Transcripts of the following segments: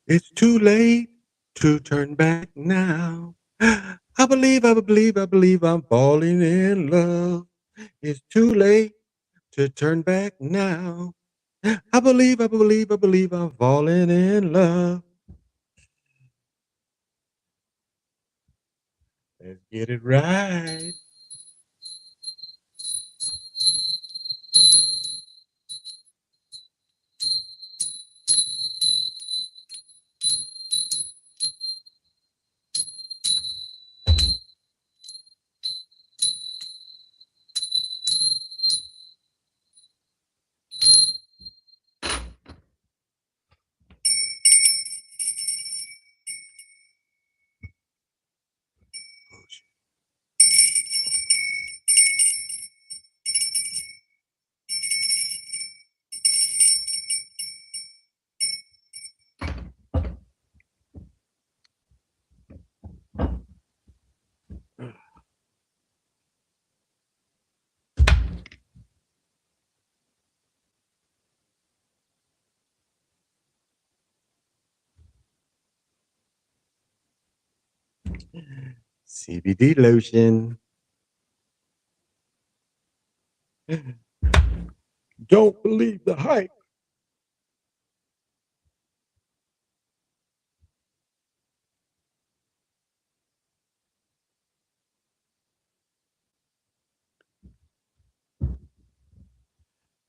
It's too late to turn back now. I believe I'm falling in love. It's too late to turn back now. I believe I'm falling in love. Let's get it right. CBD lotion. Don't believe the hype.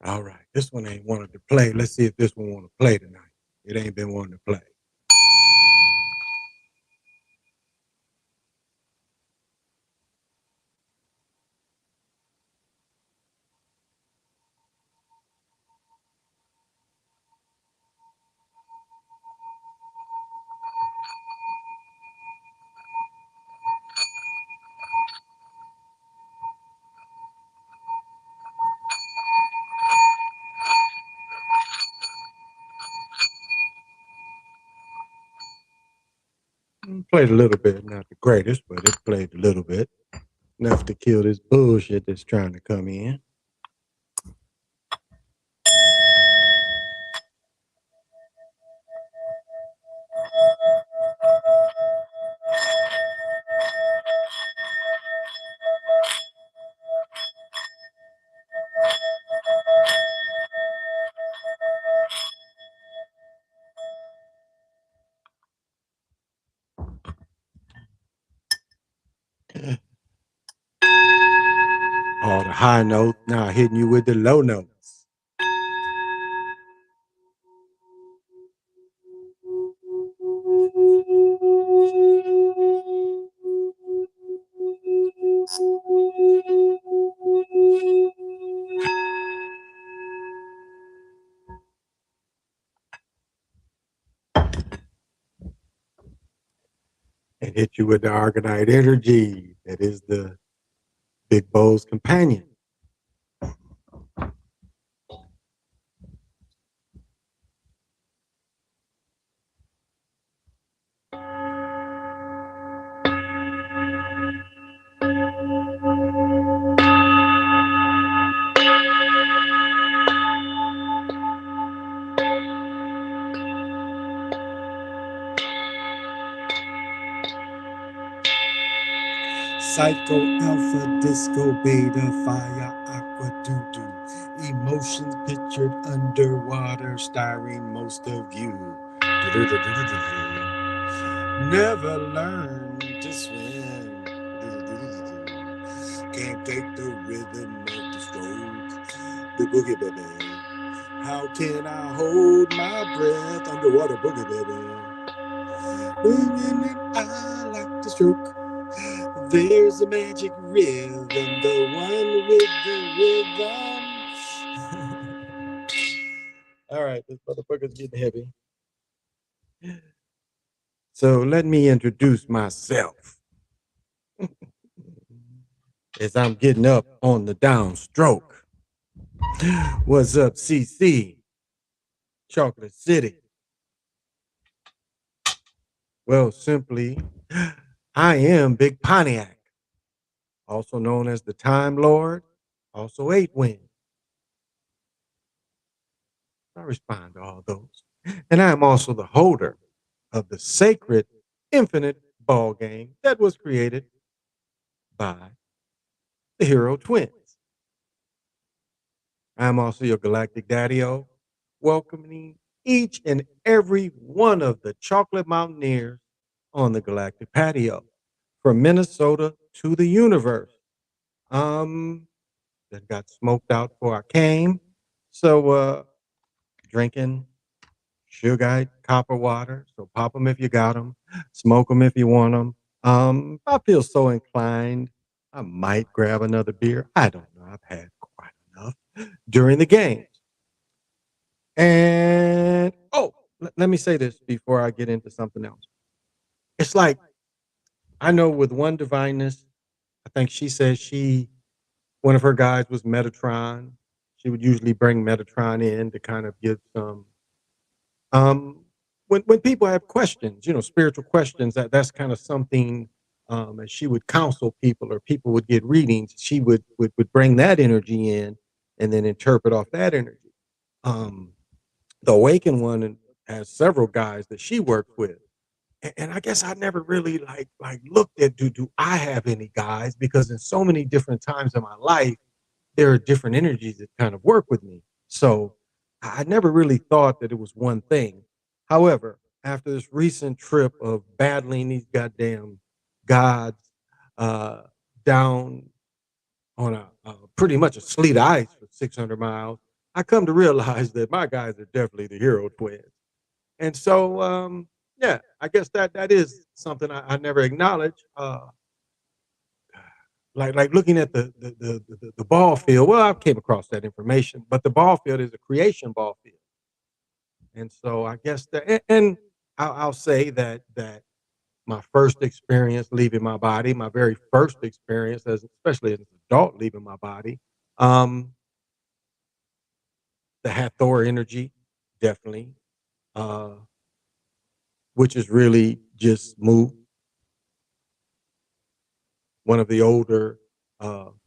All right, this one ain't wanted to play. Let's see if this one want to play tonight. It ain't been wanting to play. Played a little bit, not the greatest, but it played a little bit. Enough to kill this bullshit that's trying to come in. All the high notes now hitting you with the low notes. And hit you with the Argonite energy that is the Big Bow's companion. Psycho, alpha, disco, beta, fire, aqua, doo-doo. Emotions pictured underwater, starring most of you. Never learn to swim. Can't take the rhythm of the stroke. The boogie baby. How can I hold my breath underwater, boogie baby? When I like to stroke. There's a magic rhythm, the one with the rhythm. All right, this motherfucker's getting heavy. So let me introduce myself as I'm getting up on the downstroke. What's up, CC? Chocolate City. Well, simply, I am Big Pontiac, also known as the Time Lord, also 8 Wind. I respond to all those. And I am also the holder of the sacred infinite ball game that was created by the Hero Twins. I'm also your galactic daddy-o, welcoming each and every one of the chocolate mountaineers on the galactic patio, from Minnesota to the universe. Um, that got smoked out before I came. So, drinking sugar copper water. So pop them if you got them, smoke them if you want them. I feel so inclined. I might grab another beer. I don't know. I've had quite enough during the games. And let me say this before I get into something else. It's like I know with one divineness, I think she says one of her guys was Metatron. She would usually bring Metatron in to kind of give some um when people have questions, spiritual questions, that's kind of something and she would counsel people or people would get readings, she would bring that energy in and then interpret off that energy. Um the awakened one has several guys that she works with. And I guess I never really like looked at do I have any guys, because in so many different times in my life there are different energies that kind of work with me. So I never really thought that it was one thing. However, after this recent trip of battling these goddamn gods uh, down on a pretty much a sleet of ice for 600 miles, I come to realize that my guys are definitely the Hero Twins. And so, yeah, I guess that is something I never acknowledged. Like looking at the ball field. Well, I came across that information, but the ball field is a creation ball field, and so I guess that, and I'll say that my first experience leaving my body, my very first experience, especially as an adult leaving my body, um, the Hathor energy, definitely, uh, which is really just one of the older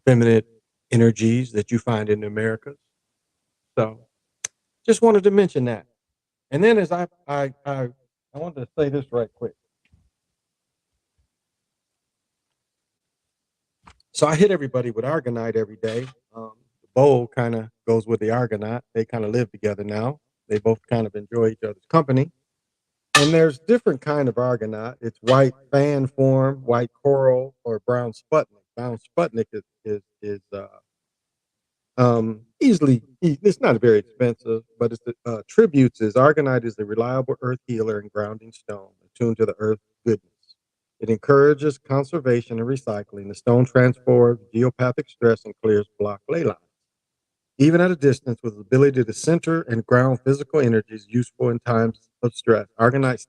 feminine energies that you find in the Americas. So just wanted to mention that. And then as I wanted to say this right quick. So I hit everybody with Argonite every day. The bowl kind of goes with the Argonaut. They kind of live together now. They both kind of enjoy each other's company. And there's different kind of Argonaut. It's white fan form, white coral, or brown Sputnik. Brown Sputnik is easily, it's not very expensive, but it's the tributes is Argonite is a reliable earth healer and grounding stone attuned to the earth's goodness. It encourages conservation and recycling. The stone transforms geopathic stress and clears blocked ley lines. Even at a distance, with the ability to center and ground physical energies useful in times of stress. Argonite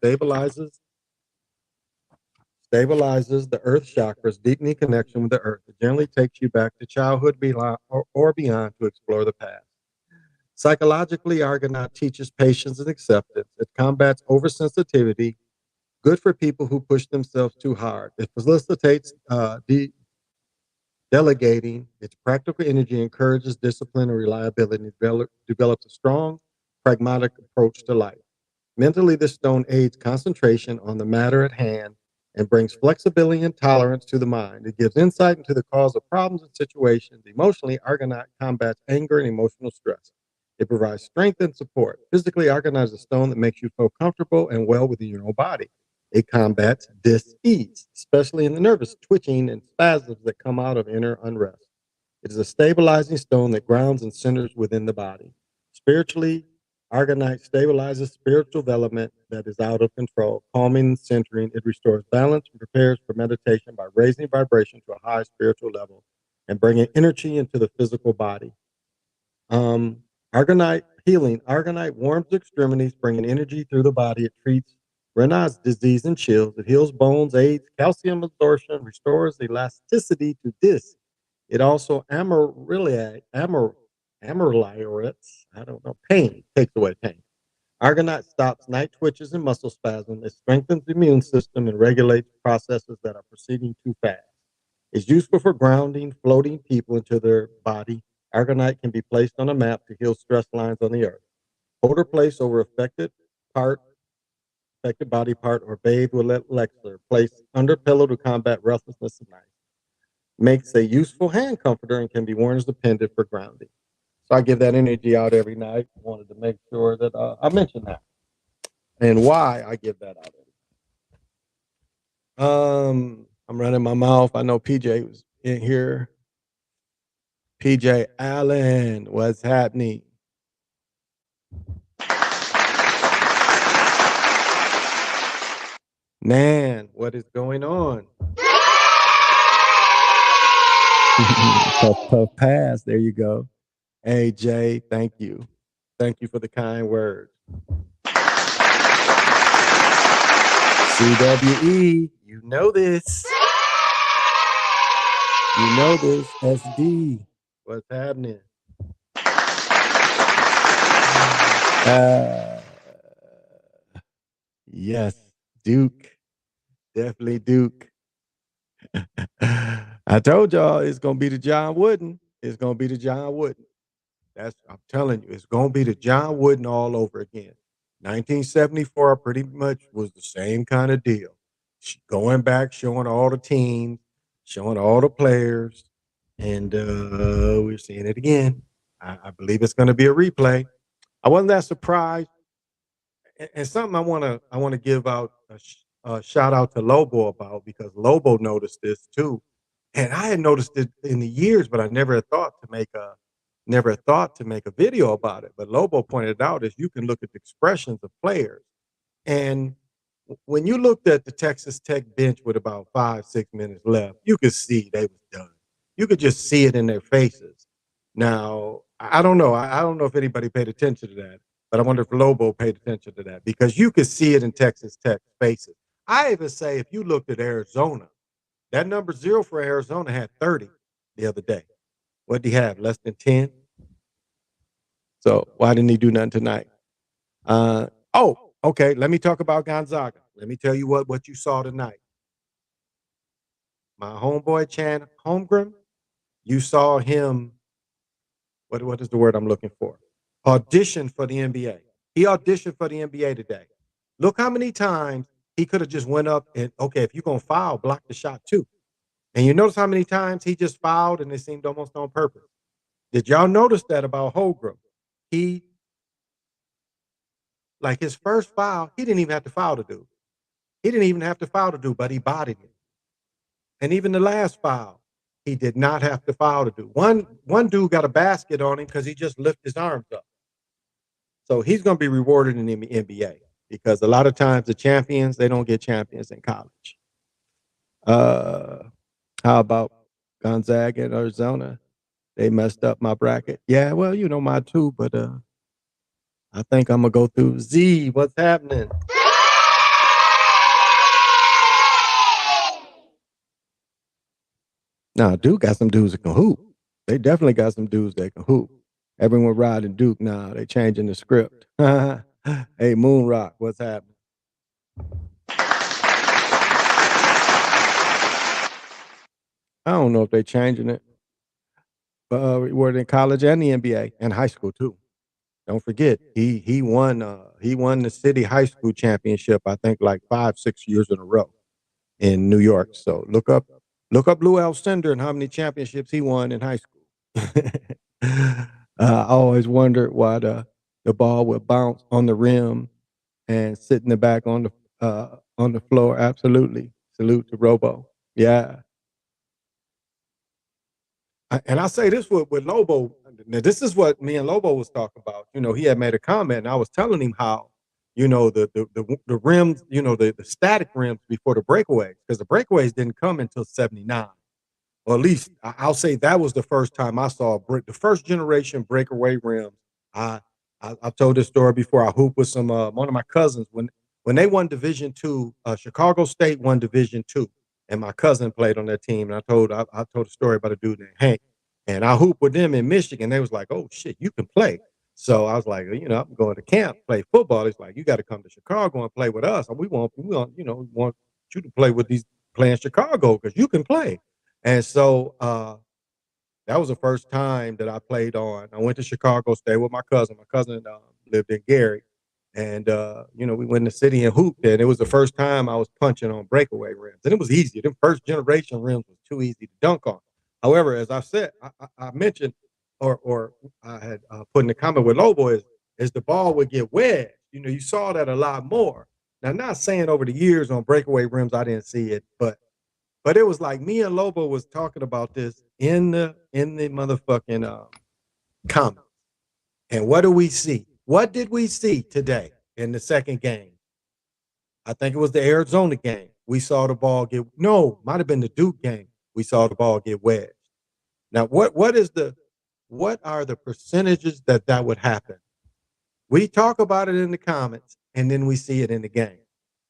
stabilizes the earth chakras, deepening connection with the earth. It generally takes you back to childhood or beyond to explore the past. Psychologically, Argonaut teaches patience and acceptance. It combats oversensitivity, good for people who push themselves too hard. It facilitates delegating. Its practical energy encourages discipline and reliability, and develops a strong, pragmatic approach to life. Mentally, this stone aids concentration on the matter at hand and brings flexibility and tolerance to the mind. It gives insight into the cause of problems and situations. Emotionally, Argonaut combats anger and emotional stress. It provides strength and support. Physically, Argonaut is a stone that makes you feel comfortable and well within your own body. It combats dis-ease, especially in the nervous twitching and spasms that come out of inner unrest. It is a stabilizing stone that grounds and centers within the body. Spiritually, Argonite stabilizes spiritual development that is out of control, calming and centering. It restores balance and prepares for meditation by raising vibration to a high spiritual level and bringing energy into the physical body. Argonite healing. Argonite warms the extremities, bringing energy through the body. It treats Raynaud's disease and chills. It heals bones, aids calcium absorption, restores elasticity to disc. It also ameliorates, I don't know, pain, takes away pain. Argonite stops night twitches and muscle spasms. It strengthens the immune system and regulates processes that are proceeding too fast. It's useful for grounding, floating people into their body. Argonite can be placed on a map to heal stress lines on the earth. Hold or place over affected part affected body part or bathe with elixir. Place under pillow to combat restlessness at night. Makes a useful hand comforter and can be worn as a pendant for grounding. So I give that energy out every night. Wanted to make sure that I mentioned that and why I give that out. I'm running my mouth. I know PJ was in here. PJ Allen, what's happening? Man, what is going on? Puff pass. There you go. Hey Jay, thank you. Thank you for the kind words. CWE, you know this. You know this. SD, what's happening? Yes, Duke. Definitely Duke. I told y'all it's gonna be the John Wooden. It's gonna be the John Wooden. I'm telling you, it's gonna be the John Wooden all over again. 1974 pretty much was the same kind of deal. Going back, showing all the teams, showing all the players, and we're seeing it again. I believe it's going to be a replay. I wasn't that surprised, and something I want to give out a shout out to Lobo about, because Lobo noticed this too, and I had noticed it in the years, but I never thought to make a video about it. But Lobo pointed out is you can look at the expressions of players, and when you looked at the Texas Tech bench with about 5-6 minutes left, you could see they was done. You could just see it in their faces. Now, I don't know. I don't know if anybody paid attention to that, but I wonder if Lobo paid attention to that, because you could see it in Texas Tech faces. I even say if you looked at Arizona, that number 0 for Arizona had 30 the other day. What did he have? Less than 10? So why didn't he do nothing tonight? Okay. Let me talk about Gonzaga. Let me tell you what you saw tonight. My homeboy Chan Holmgren, you saw him. What is the word I'm looking for? Audition for the NBA. He auditioned for the NBA today. Look how many times he could have just went up and, okay, if you're going to foul, block the shot too. And you notice how many times he just fouled and it seemed almost on purpose. Did y'all notice that about Holmgren? Like his first foul, he didn't even have to foul to do. He didn't even have to foul to do, but he bodied it. And even the last foul, he did not have to foul to do. One dude got a basket on him because he just lifted his arms up. So he's going to be rewarded in the NBA, because a lot of times the champions, they don't get champions in college. How about Gonzaga and Arizona? They messed up my bracket. Yeah, well, you know, mine too, but I think I'm going to go through Z. What's happening? Nah, Duke got some dudes that can hoop. They definitely got some dudes that can hoop. Everyone riding Duke now. They changing the script. Hey, Moon Rock, what's happening? I don't know if they're changing it. But we're in college and the NBA and high school too. Don't forget, he won the city high school championship, I think like 5-6 years in a row in New York. So look up Lou Alcindor and how many championships he won in high school. I always wondered why the ball would bounce on the rim and sit in the back on the floor. Absolutely. Salute to Robo. Yeah. And I say this with Lobo. Now, this is what me and Lobo was talking about. You know, he had made a comment, and I was telling him how, you know, the rims, you know, the static rims before the breakaways, because the breakaways didn't come until 79. Or at least I'll say that was the first time I saw the first generation breakaway rims. I've told this story before. I hooped with one of my cousins when they won Division II. Chicago State won Division II, and my cousin played on that team. And I told a story about a dude named Hank, and I hooped with them in Michigan. They was like, "Oh shit, you can play." So I was like, you know, I'm going to camp, play football. It's like, you got to come to Chicago and play with us. And we want, you know, we want you to play with these play in Chicago because you can play. And so that was the first time that I played on. I went to Chicago, stayed with my cousin. My cousin lived in Gary, And we went in the city and hooped, and it was the first time I was punching on breakaway rims, and it was easy. Them first generation rims was too easy to dunk on. However, as I said, I mentioned, or I had put in the comment with Lobo is the ball would get wedged. You saw that a lot more. Now, not saying over the years on breakaway rims I didn't see it, but it was like me and Lobo was talking about this in the motherfucking comment. And what do we see? What did we see today in the second game? I think it was the Arizona game. We saw the ball get might have been the Duke game. We saw the ball get wedged. Now, what are the percentages that would happen? We talk about it in the comments, and then we see it in the game.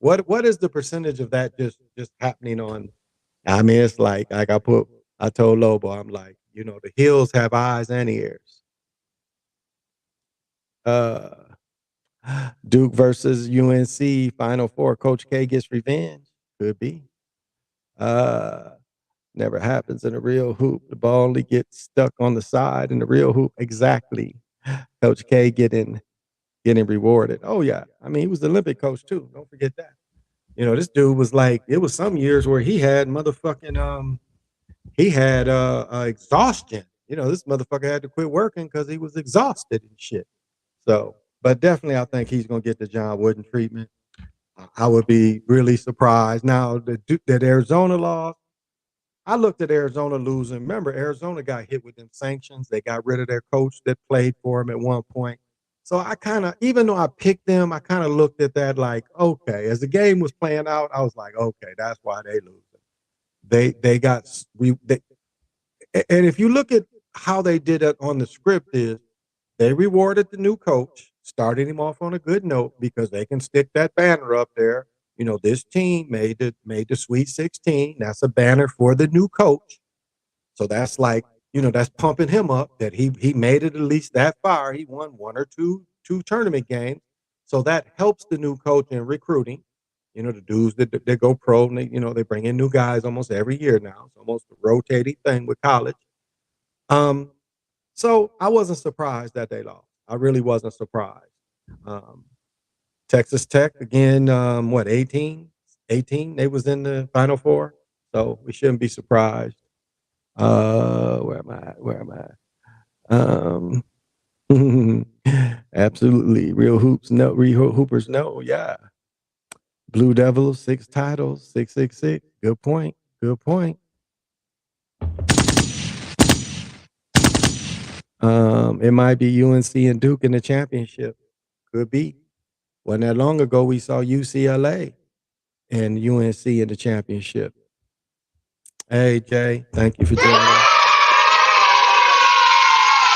What is the percentage of that just happening on? I mean, it's like I told Lobo, I'm like, the hills have eyes and ears. Uh, Duke versus UNC Final Four. Coach K gets revenge. Could be. Uh, Never happens in a real hoop. The ball only gets stuck on the side in the real hoop. Exactly. Coach K getting rewarded. Oh yeah. I mean, he was the Olympic coach too. Don't forget that. This dude was like, it was some years where he had motherfucking he had exhaustion. This motherfucker had to quit working because he was exhausted and shit. So, but definitely I think he's gonna get the John Wooden treatment. I would be really surprised. Now that Arizona lost, I looked at Arizona losing. Remember, Arizona got hit with them sanctions. They got rid of their coach that played for them at one point. So I kind of, even though I picked them, I kind of looked at that like, okay, as the game was playing out, I was like, okay, that's why they lose. They got and if you look at how they did it on the script is they rewarded the new coach, started him off on a good note because they can stick that banner up there. This team made the Sweet 16. That's a banner for the new coach. So that's like, that's pumping him up that he made it at least that far. He won one or two tournament games. So that helps the new coach in recruiting. The dudes that go pro and they bring in new guys almost every year now. It's almost a rotating thing with college. Um, so I wasn't surprised that they lost. I really wasn't surprised. Um, Texas Tech again, 18? 18, they was in the Final Four. So we shouldn't be surprised. Where am I? Where am I? Absolutely. Real hoops, no, real hoopers, no. Yeah. Blue Devils, 6 titles, 666. Good point. Good point. It might be UNC and Duke in the championship. Could be. Wasn't that long ago we saw UCLA and UNC in the championship. Hey Jay, thank you for joining us.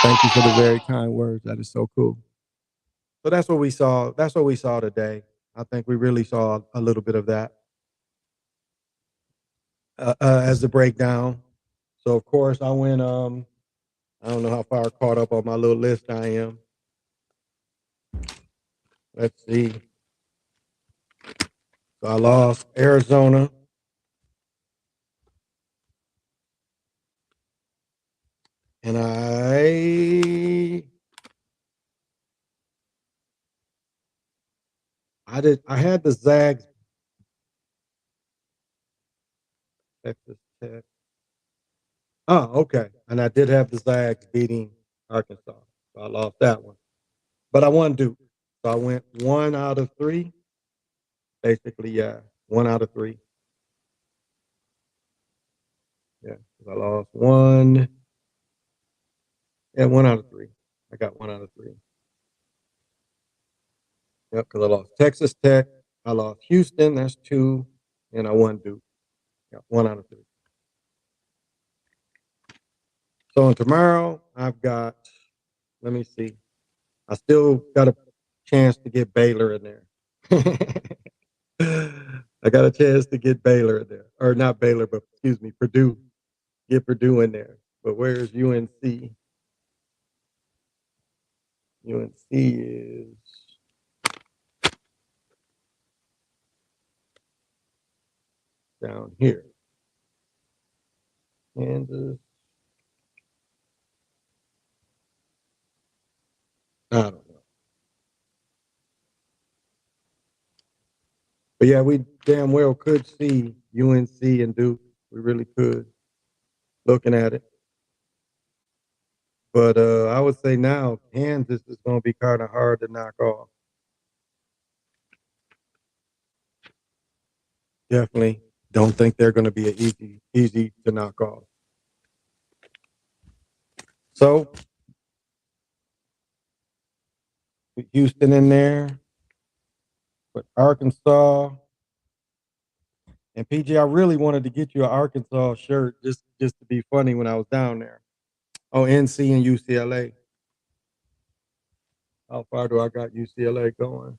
Thank you for the very kind words. That is so cool. So that's what we saw. That's what we saw today. I think we really saw a little bit of that as the breakdown. So of course I went. I don't know how far caught up on my little list I am. Let's see. So I lost Arizona. And I had the Zags. Texas Tech. Oh, okay. And I did have the Zags beating Arkansas. So I lost that one. But I won Duke. So I went 1 out of 3. Basically, yeah. 1 out of 3. Yeah. I lost one. Yeah, 1 out of 3. I got 1 out of 3. Yep, because I lost Texas Tech. I lost Houston. That's 2. And I won Duke. Yeah, 1 out of 3. So on tomorrow, I've got, let me see. I still got a chance to get Baylor in there. I got a chance to get Baylor in there. Or not Baylor, but excuse me, Purdue. Get Purdue in there. But where's UNC? UNC is down here. Kansas. I don't know. But yeah, we damn well could see UNC and Duke. We really could, looking at it. But I would say now Kansas is going to be kind of hard to knock off. Definitely don't think they're going to be easy to knock off. So with Houston in there, with Arkansas and PG, I really wanted to get you an Arkansas shirt just to be funny when I was down there. Oh, NC and UCLA. How far do I got UCLA going?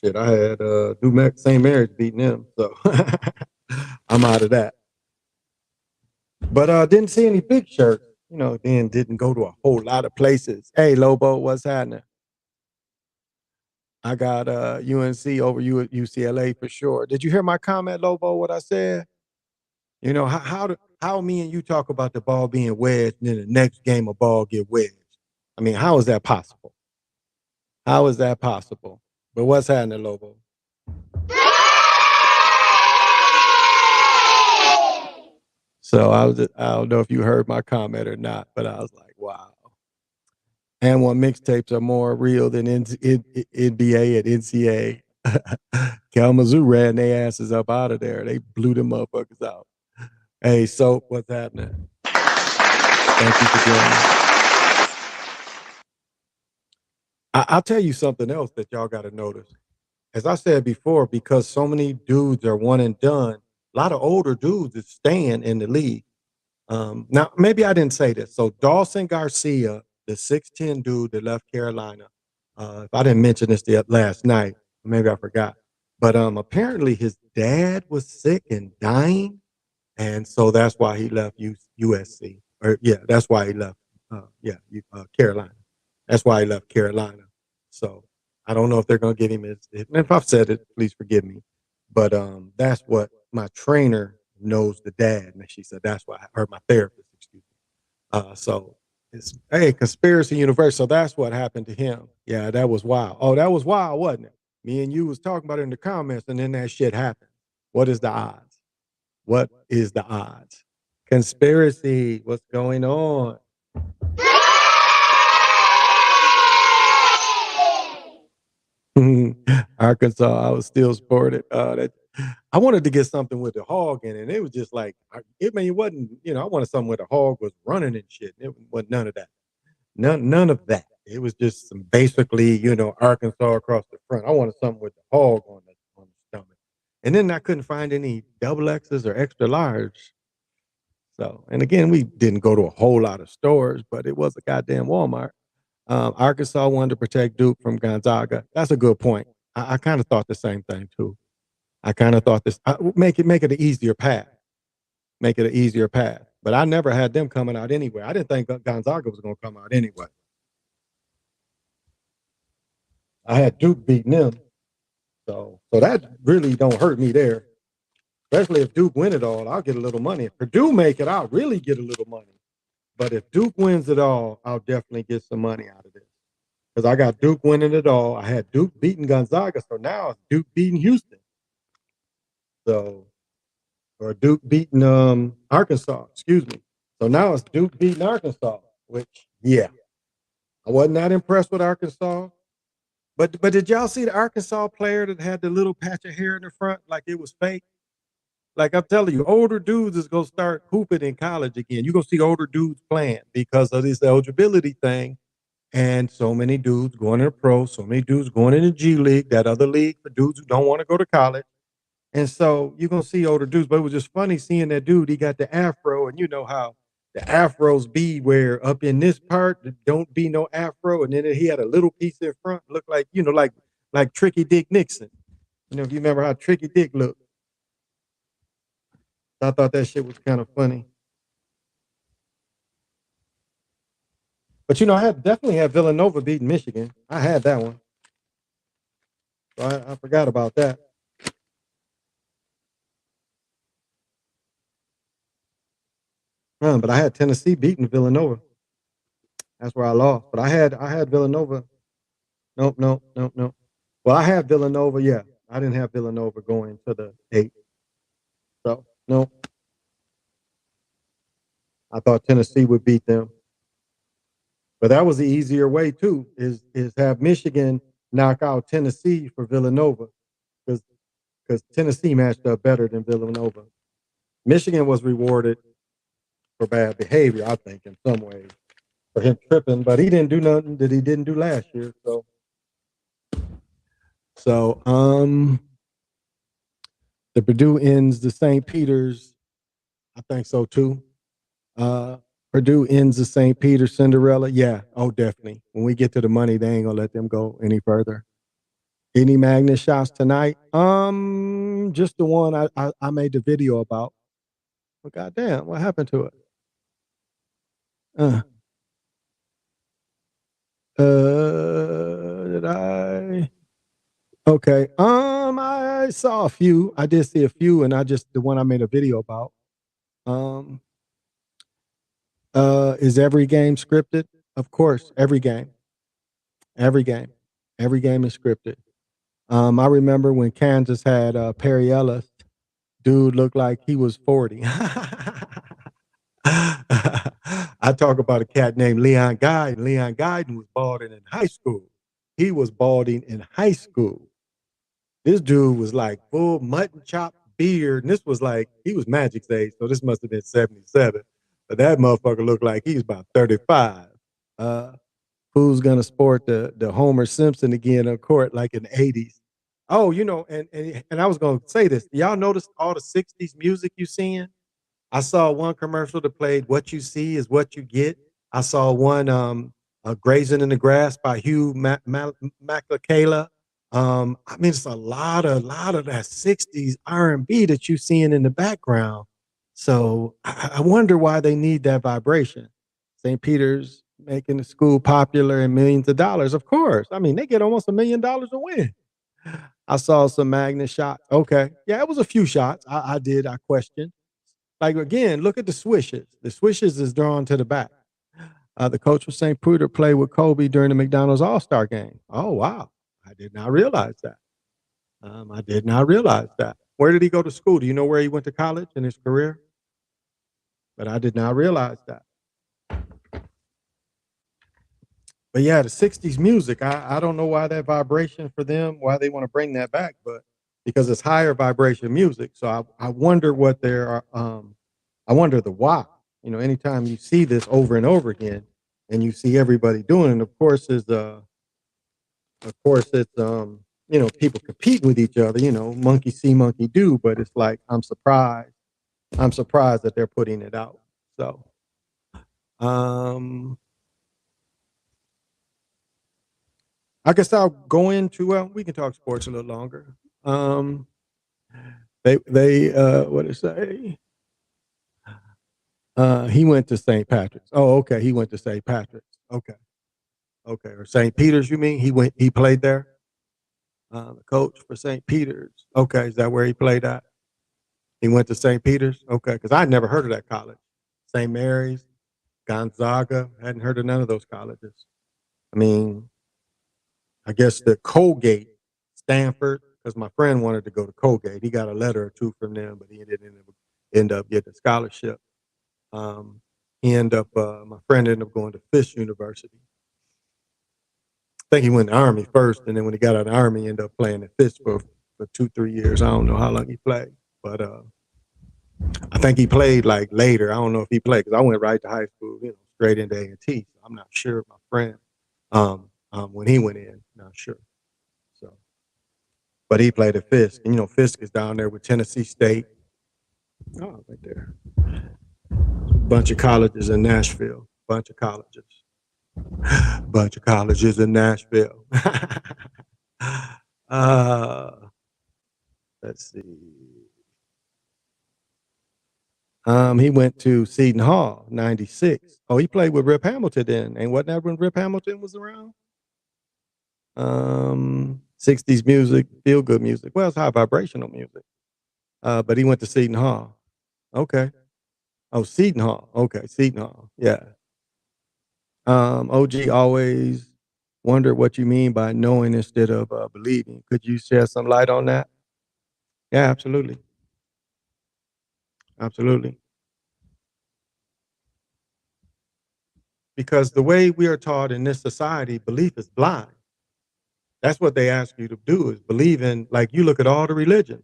Shit, I had St. Mary's beating them, so I'm out of that. But didn't see any big shirts. You know, then didn't go to a whole lot of places. Hey, Lobo, what's happening? I got UNC over UCLA for sure. Did you hear my comment, Lobo? What I said? You know how me and you talk about the ball being wedged, and then the next game a ball get wedged. I mean, how is that possible? How is that possible? But what's happening, Lobo? So I don't know if you heard my comment or not, but I was like, wow. And one mixtapes are more real than NBA and NCAA. Kalamazoo ran their asses up out of there. They blew them motherfuckers out. Hey, so what's happening? Thank you for joining. I'll tell you something else that y'all got to notice. As I said before, because so many dudes are one and done, a lot of older dudes is staying in the league. Now, maybe I didn't say this. So Dawson Garcia, the 6'10 dude that left Carolina, if I didn't mention this last night, maybe I forgot. But apparently his dad was sick and dying, and so that's why he left USC. Or yeah, that's why he left. Carolina. That's why he left Carolina. So I don't know if they're going to get him. If I've said it, please forgive me. But that's what my trainer knows the dad, and she said that's why. Or my therapist, excuse me. So it's conspiracy universe. So that's what happened to him. Yeah, that was wild. Oh, that was wild, wasn't it? Me and you was talking about it in the comments, and then that shit happened. What is the odds? What is the odds? Conspiracy. What's going on? Arkansas, I was still sported. I wanted to get something with the hog in it. It was just like, it wasn't, I wanted something where the hog was running and shit. It wasn't none of that. None of that. It was just some basically, Arkansas across the front. I wanted something with the hog on the stomach. And then I couldn't find any double X's or extra large. So, and again, we didn't go to a whole lot of stores, but it was a goddamn Walmart. Arkansas wanted to protect Duke from Gonzaga. That's a good point. I kind of thought the same thing too. I kind of thought this make it an easier path. Make it an easier path. But I never had them coming out anyway. I didn't think Gonzaga was going to come out anyway. I had Duke beating them, so that really don't hurt me there. Especially if Duke win it all, I'll get a little money. If Purdue make it, I'll really get a little money. But if Duke wins it all, I'll definitely get some money out of this. Because I got Duke winning it all. I had Duke beating Gonzaga, so now it's Duke beating Houston. So, or Duke beating Arkansas, excuse me. So now it's Duke beating Arkansas, which, yeah. I wasn't that impressed with Arkansas. But did y'all see the Arkansas player that had the little patch of hair in the front like it was fake? Like I'm telling you, older dudes is gonna start hooping in college again. You're gonna see older dudes playing because of this eligibility thing. And so many dudes going to the pro, so many dudes going in the G League, that other league for dudes who don't want to go to college. And so you're gonna see older dudes, but it was just funny seeing that dude. He got the afro, and you know how the afros be where up in this part don't be no afro, and then he had a little piece in front, looked like like Tricky Dick Nixon. If you remember how Tricky Dick looked. I thought that shit was kind of funny. But I had definitely had Villanova beating Michigan. I had that one. So I forgot about that. But I had Tennessee beating Villanova. That's where I lost. But I had Villanova. Nope, nope, nope, nope. Well, I had Villanova. Yeah, I didn't have Villanova going to the 8. So no, I thought Tennessee would beat them. But that was the easier way too. Is have Michigan knock out Tennessee for Villanova because Tennessee matched up better than Villanova. Michigan was rewarded for bad behavior, I think, in some ways, for him tripping, but he didn't do nothing that he didn't do last year. So the Purdue ends the St. Peter's. I think so too. Purdue ends the St. Peter's Cinderella. Yeah, oh definitely. When we get to the money, they ain't gonna let them go any further. Any Magnus shots tonight? Just the one I made the video about. But goddamn, what happened to it? Did I? Okay. I saw a few. I did see a few, and the one I made a video about. Is every game scripted? Of course, every game. Every game. Every game is scripted. I remember when Kansas had Perry Ellis. Dude looked like he was 40. I talk about a cat named Leon Guyton. Leon Guyton was balding in high school. He was balding in high school. This dude was like full mutton chop beard. And this was like, he was Magic's age, so this must have been 77. But that motherfucker looked like he was about 35. Who's gonna sport the Homer Simpson again on court like in the 80s? Oh, and I was gonna say this. Y'all notice all the 60s music you seeing? I saw one commercial that played "What You See Is What You Get." I saw one "Grazing in the Grass" by Hugh Mackakela. I mean, it's a lot of that 60s R&B that you seeing in the background. So I wonder why they need that vibration. St. Peter's making the school popular and millions of dollars. Of course. I mean, they get almost $1 million a win. I saw some Magnus shots. Okay. Yeah, it was a few shots. I questioned. Like again, look at the swishes. The swishes is drawn to the back. The coach of St. Peter played with Kobe during the McDonald's All-Star game. Oh wow, I did not realize that. I did not realize that. Where did he go to school? Do you know where he went to college in his career? But I did not realize that. But yeah, the 60s music, I don't know why that vibration for them, why they want to bring that back, but because it's higher vibration music. So I wonder what I wonder the why. Anytime you see this over and over again and you see everybody doing it, of course it's people compete with each other, monkey see, monkey do, but it's like I'm surprised that they're putting it out. So I guess I'll go into, well, we can talk sports a little longer. They what did it say? He went to St. Patrick's. Oh, okay. He went to St. Patrick's. Okay. Okay. Or St. Peter's, you mean? He played there? The coach for St. Peter's. Okay. Is that where he played at? He went to St. Peter's? Okay. Because I'd never heard of that college. St. Mary's, Gonzaga. Hadn't heard of none of those colleges. I mean, I guess the Colgate, Stanford, because my friend wanted to go to Colgate. He got a letter or two from them, but he didn't end up getting a scholarship. My friend ended up going to Fisk University. I think he went to the Army first, and then when he got out of the Army, he ended up playing at Fisk for 2-3 years. I don't know how long he played, but I think he played like later. I don't know if he played because I went right to high school, straight into A&T. So I'm not sure. My friend, when he went in, not sure. So, but he played at Fisk, and Fisk is down there with Tennessee State. Oh, right there. Bunch of colleges in Nashville. Bunch of colleges in Nashville. Let's see. He went to Seton Hall, 96. Oh, he played with Rip Hamilton then. And wasn't that when Rip Hamilton was around? 60s music, feel good music. Well, it's high vibrational music. But he went to Seton Hall. Okay. Oh, Seton Hall. Okay, Seton Hall. Yeah. OG always wondered what you mean by knowing instead of believing. Could you shed some light on that? Yeah, absolutely. Absolutely. Because the way we are taught in this society, belief is blind. That's what they ask you to do is believe in, like you look at all the religions.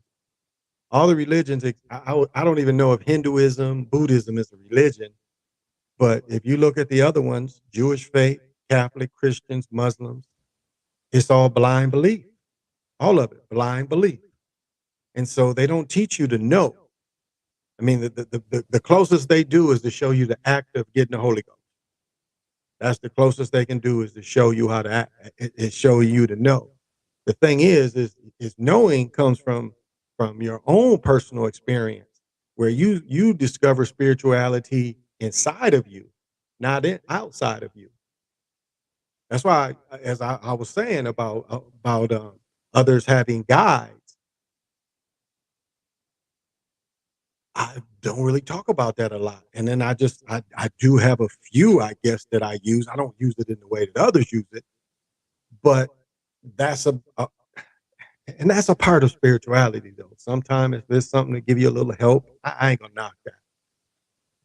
All the religions, I don't even know if Hinduism, Buddhism is a religion, but if you look at the other ones, Jewish faith, Catholic, Christians, Muslims, it's all blind belief. All of it, blind belief. And so they don't teach you to know. I mean, the closest they do is to show you the act of getting the Holy Ghost. That's the closest they can do is to show you how to act, is show you to know. The thing is knowing comes from your own personal experience, where you discover spirituality inside of you, not outside of you. That's why, as I was saying about others having guides, I don't really talk about that a lot. And then I do have a few, I guess, that I use. I don't use it in the way that others use it, but that's a and that's a part of spirituality though. Sometimes if there's something to give you a little help, I ain't gonna knock that.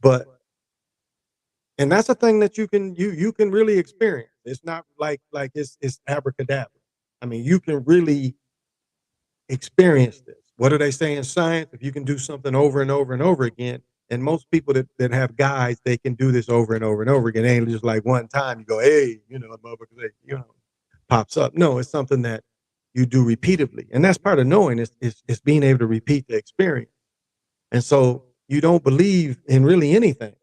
But and that's a thing that you can really experience. It's not like it's abracadabra. I mean, you can really experience this. What do they say in science? If you can do something over and over and over again, and most people that have guides, they can do this over and over and over again. It ain't just like one time you go, hey, motherfucker, pops up. No, it's something that you do repeatedly. And that's part of knowing is being able to repeat the experience. And so you don't believe in really anything.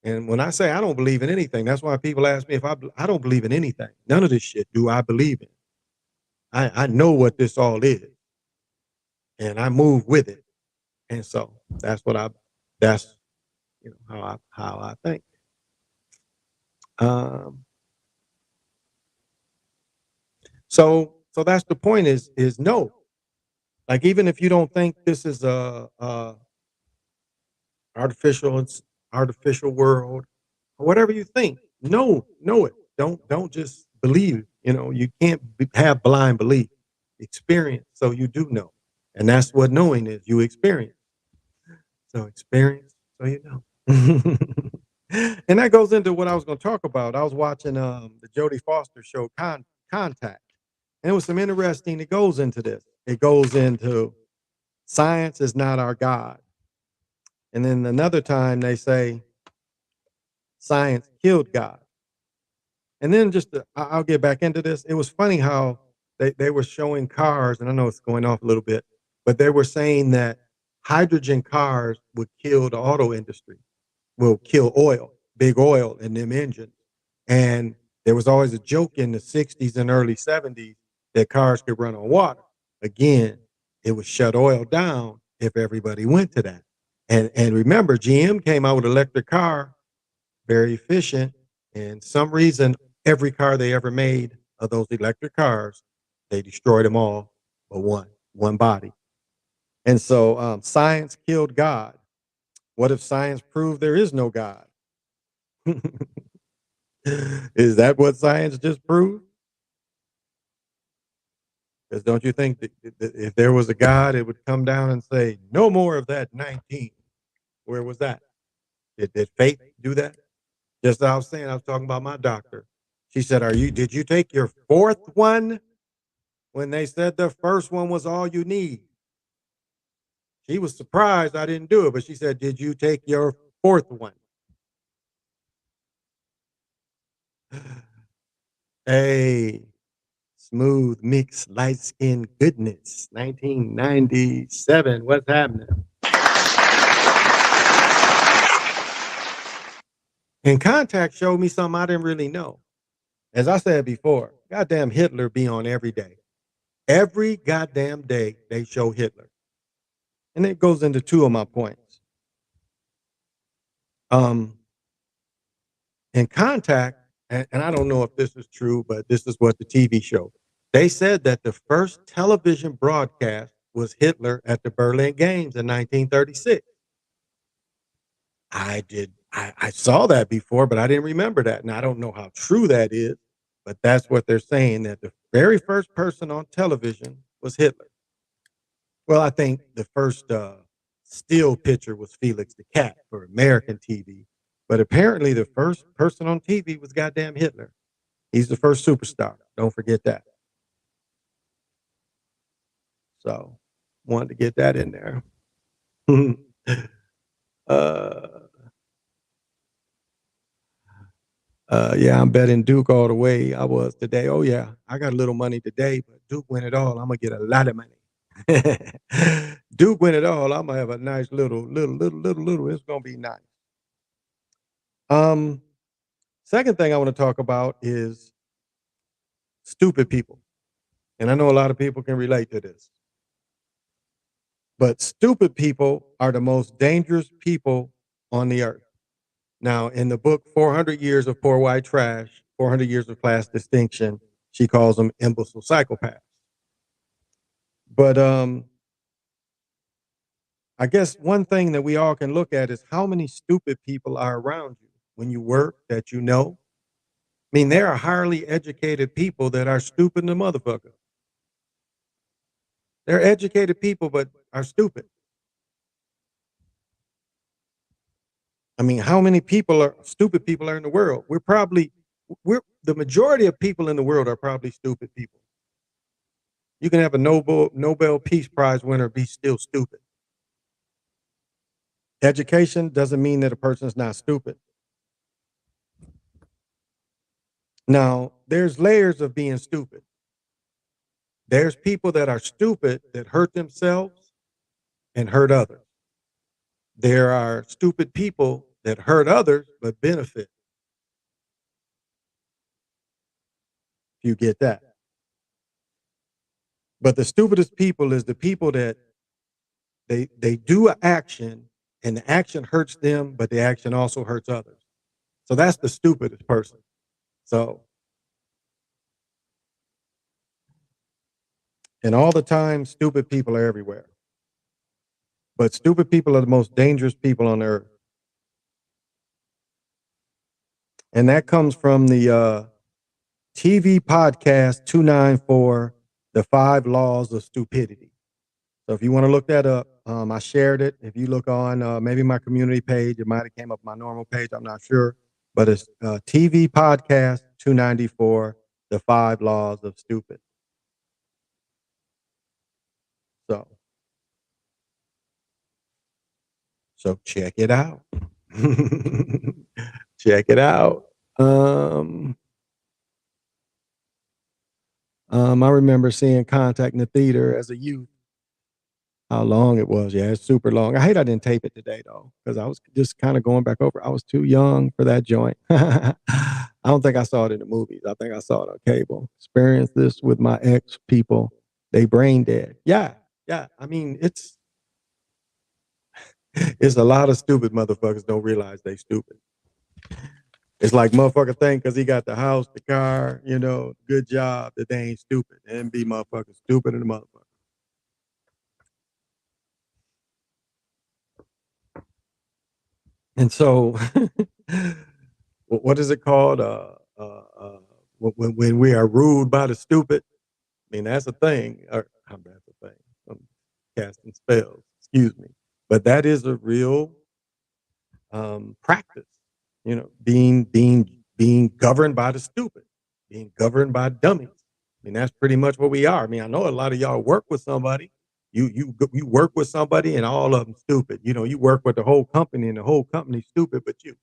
And when I say I don't believe in anything, that's why people ask me if I don't believe in anything. None of this shit do I believe in. I know what this all is, and I move with it. And so that's how I think. Um, so that's the point is no. Like even if you don't think this is a artificial it's artificial world or whatever you think, know it. Don't just believe. You can't have blind belief. Experience so you do know. And that's what knowing is. You experience. So experience so you know. And that goes into what I was going to talk about. I was watching the Jodie Foster show Contact. And it was some interesting, it goes into this. It goes into science is not our God. And then another time they say science killed God. And then I'll get back into this. It was funny how they were showing cars, and I know it's going off a little bit, but they were saying that hydrogen cars would kill the auto industry, will kill big oil in them engines. And there was always a joke in the 60s and early 70s that cars could run on water. Again, it would shut oil down if everybody went to that. And remember, GM came out with electric car, very efficient, and some reason every car they ever made of those electric cars, they destroyed them all but one body. And so science killed God. What if science proved there is no God? Is that what science just proved? Because don't you think that if there was a God, it would come down and say, no more of that 19? Where was that? Did fate do that? Just as I was saying, I was talking about my doctor. She said, did you take your fourth one when they said the first one was all you need? She was surprised I didn't do it, but she said, did you take your fourth one? Hey, smooth mix, light skin goodness, 1997. What's happening? And Contact showed me something I didn't really know. As I said before, goddamn Hitler be on every day. Every goddamn day they show Hitler. And it goes into two of my points. In Contact, and I don't know if this is true, but this is what the TV showed. They said that the first television broadcast was Hitler at the Berlin Games in 1936. I saw that before, but I didn't remember that. And I don't know how true that is, but that's what they're saying, that the very first person on television was Hitler. Well, I think the first still picture was Felix the Cat for American TV, but apparently the first person on TV was goddamn Hitler. He's the first superstar. Don't forget that. So, wanted to get that in there. uh, yeah, I'm betting Duke all the way. I was today. Oh yeah, I got a little money today, but Duke win it all. I'm gonna get a lot of money. Duke win it all. I'm gonna have a nice little. It's gonna be nice. Um, Second thing I want to talk about is stupid people, and I know a lot of people can relate to this. But stupid people are the most dangerous people on the earth. Now, in the book 400 Years of Poor White Trash, 400 Years of Class Distinction, she calls them imbecile psychopaths. But I guess one thing that we all can look at is how many stupid people are around you when you work that you know. I mean, there are highly educated people that are stupid in the motherfucker. They're educated people, but are stupid. I mean, how many people are stupid people are in the world? We're the majority of people in the world are probably stupid people. You can have a Nobel Peace Prize winner be still stupid. Education doesn't mean that a person is not stupid. Now, there's layers of being stupid. There's people that are stupid that hurt themselves and hurt others. There are stupid people that hurt others but benefit. If you get that. But the stupidest people is the people that they do an action and the action hurts them, but the action also hurts others. So that's the stupidest person. So, and all the time, stupid people are everywhere. But stupid people are the most dangerous people on earth. And that comes from the TV podcast 294, The 5 Laws of Stupidity. So if you want to look that up, I shared it. If you look on maybe my community page, it might have came up my normal page. I'm not sure. But it's TV podcast 294, The 5 Laws of Stupid. So check it out. Check it out. I remember seeing Contact in the theater as a youth. How long it was. Yeah, it's super long. I hate I didn't tape it today though, because I was just kind of going back over. I was too young for that joint. I don't think I saw it in the movies. I think I saw it on cable. Experienced this with my ex people. They brain dead. Yeah, yeah. I mean, it's a lot of stupid motherfuckers don't realize they stupid. It's like motherfucker think because he got the house, the car, good job, that they ain't stupid. And be motherfuckers stupid in the motherfucker. And so, what is it called? When we are ruled by the stupid. I mean, that's a thing. Or that's a thing. I'm casting spells. Excuse me, but that is a real practice. Being governed by the stupid, being governed by dummies. I mean, that's pretty much what we are. I mean, I know a lot of y'all work with somebody. You work with somebody and all of them stupid. You work with the whole company and the whole company stupid, but you.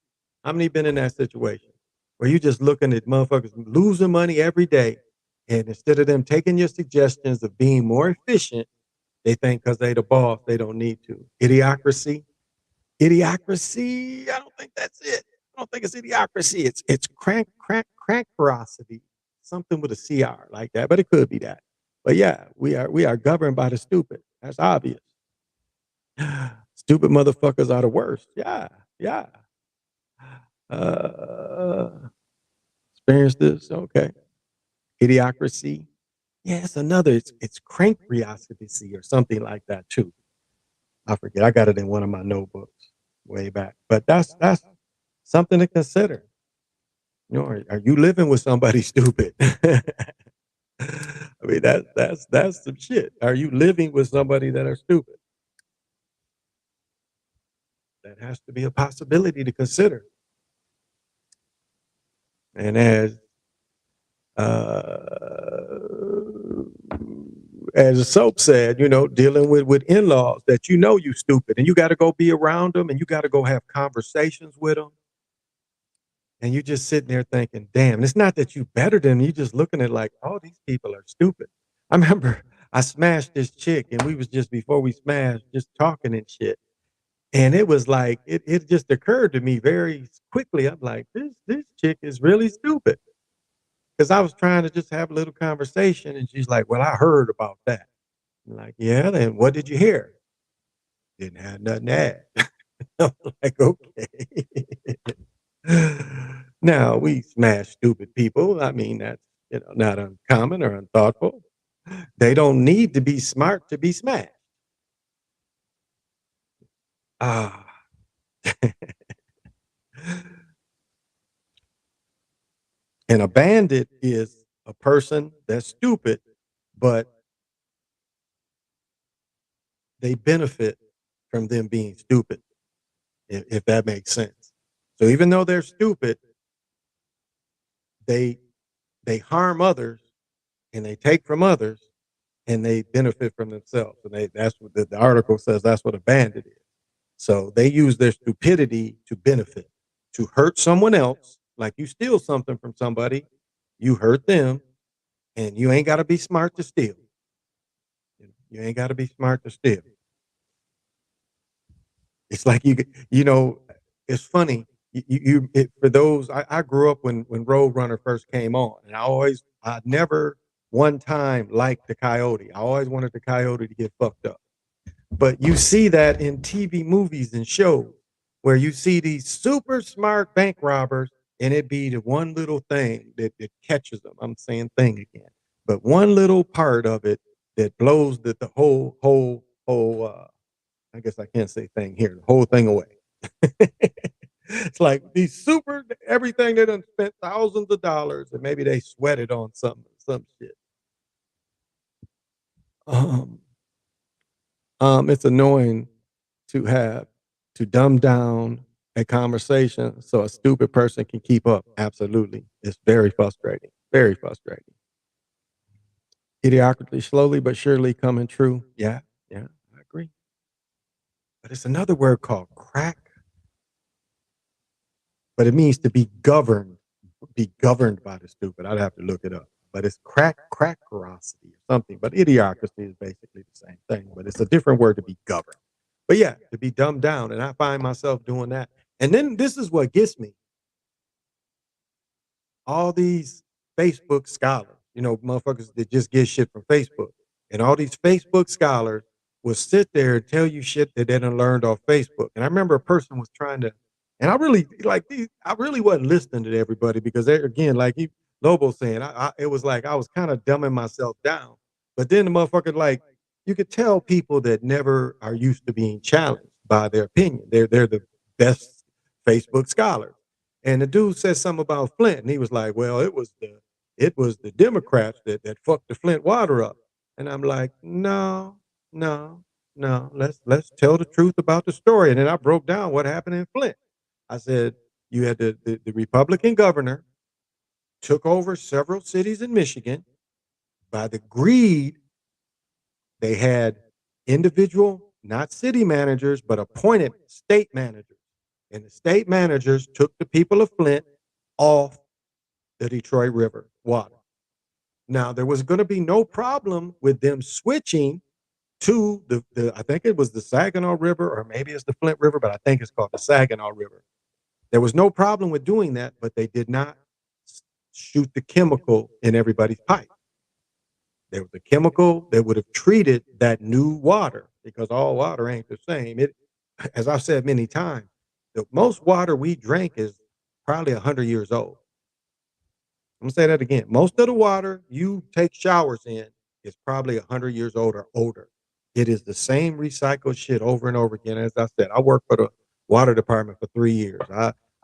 How many been in that situation where you just looking at motherfuckers losing money every day, and instead of them taking your suggestions of being more efficient, they think because they the boss they don't need to. Idiocracy. Idiocracy. I don't think that's it. I don't think it's idiocracy. It's crankerosity. Something with a CR like that, but it could be that. But yeah, we are governed by the stupid. That's obvious. Stupid motherfuckers are the worst. Yeah, yeah. Experience this. Okay. Idiocracy. Yeah, it's another. It's crankerosity or something like that too. I forget. I got it in one of my notebooks. way back. But that's something to consider. You know, are you living with somebody stupid? I mean, that's some shit. Are you living with somebody that are stupid? That has to be a possibility to consider. And uh, as Soap said, you know, dealing with in-laws that you know you stupid, and you got to go be around them, and you got to go have conversations with them, and you just sitting there thinking, damn, it's not that you better than them, you just looking at like, oh, these people are stupid. I remember I smashed this chick, and we was just before we smashed, just talking and shit. And it was like it just occurred to me very quickly. I'm like, this chick is really stupid. Because I was trying to just have a little conversation, and she's like, well, I heard about that. I'm like, yeah, then what did you hear? Didn't have nothing to add. I'm like, okay. Now we smash stupid people. I mean, that's not uncommon or unthoughtful. They don't need to be smart to be smashed. Ah. And a bandit is a person that's stupid, but they benefit from them being stupid, if that makes sense. So even though they're stupid, they they harm others and they take from others and they benefit from themselves. And that's what the article says, that's what a bandit is. So they use their stupidity to benefit, to hurt someone else. Like you steal something from somebody, you hurt them, and you ain't got to be smart to steal. You ain't got to be smart to steal. It's like you know, it's funny. For those, I grew up when Roadrunner first came on, and I never one time liked the Coyote. I always wanted the Coyote to get fucked up. But you see that in TV movies and shows where you see these super smart bank robbers, and it be the one little thing that catches them. I'm saying thing again, but one little part of it that blows the whole I guess I can't say thing here, the whole thing away. It's like these super everything they done spent thousands of dollars and maybe they sweated on some shit. Um, it's annoying to have to dumb down a conversation so a stupid person can keep up. Absolutely. It's very frustrating. Very frustrating. Idiocracy slowly but surely coming true. Yeah, yeah, I agree. But it's another word called crack, but it means to be governed by the stupid. I'd have to look it up. But it's crackerosity or something. But idiocracy is basically the same thing, but it's a different word to be governed. But yeah, to be dumbed down. And I find myself doing that. And then this is what gets me. All these Facebook scholars, motherfuckers that just get shit from Facebook. And all these Facebook scholars will sit there and tell you shit that they done learned off Facebook. And I remember a person was trying to, and I really I really wasn't listening to everybody because again, like Lobo saying, it was like I was kind of dumbing myself down. But then the motherfucker, like, you could tell people that never are used to being challenged by their opinion. They're the best Facebook scholars. And the dude said something about Flint, and he was like, "Well, it was the Democrats that fucked the Flint water up." And I'm like, "No, no, no. Let's tell the truth about the story." And then I broke down what happened in Flint. I said, "You had the Republican governor took over several cities in Michigan. By the greed, they had individual, not city managers, but appointed state managers. And the state managers took the people of Flint off the Detroit River water. Now, there was going to be no problem with them switching to I think it was the Saginaw River, or maybe it's the Flint River, but I think it's called the Saginaw River. There was no problem with doing that, but they did not shoot the chemical in everybody's pipe. There was a chemical that would have treated that new water, because all water ain't the same. As I've said many times, the most water we drink is probably 100 years old. I'm gonna say that again. Most of the water you take showers in is probably 100 years old or older. It is the same recycled shit over and over again. As I said, I work for the water department for 3 years.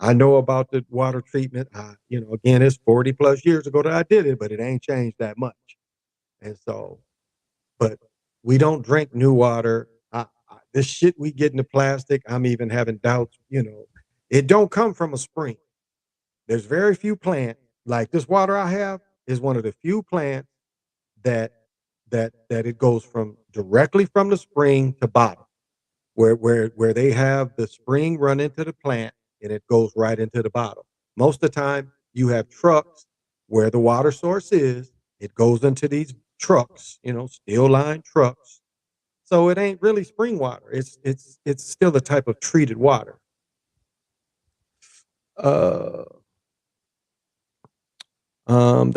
I know about the water treatment. Again, it's 40 plus years ago that I did it, but it ain't changed that much. And so, but we don't drink new water. This shit we get in the plastic, I'm even having doubts, it don't come from a spring. There's very few plants like this water I have is one of the few plants that it goes from directly from the spring to bottom, where they have the spring run into the plant and it goes right into the bottom. Most of the time, you have trucks where the water source is. It goes into these trucks, steel line trucks. So it ain't really spring water. It's still a type of treated water.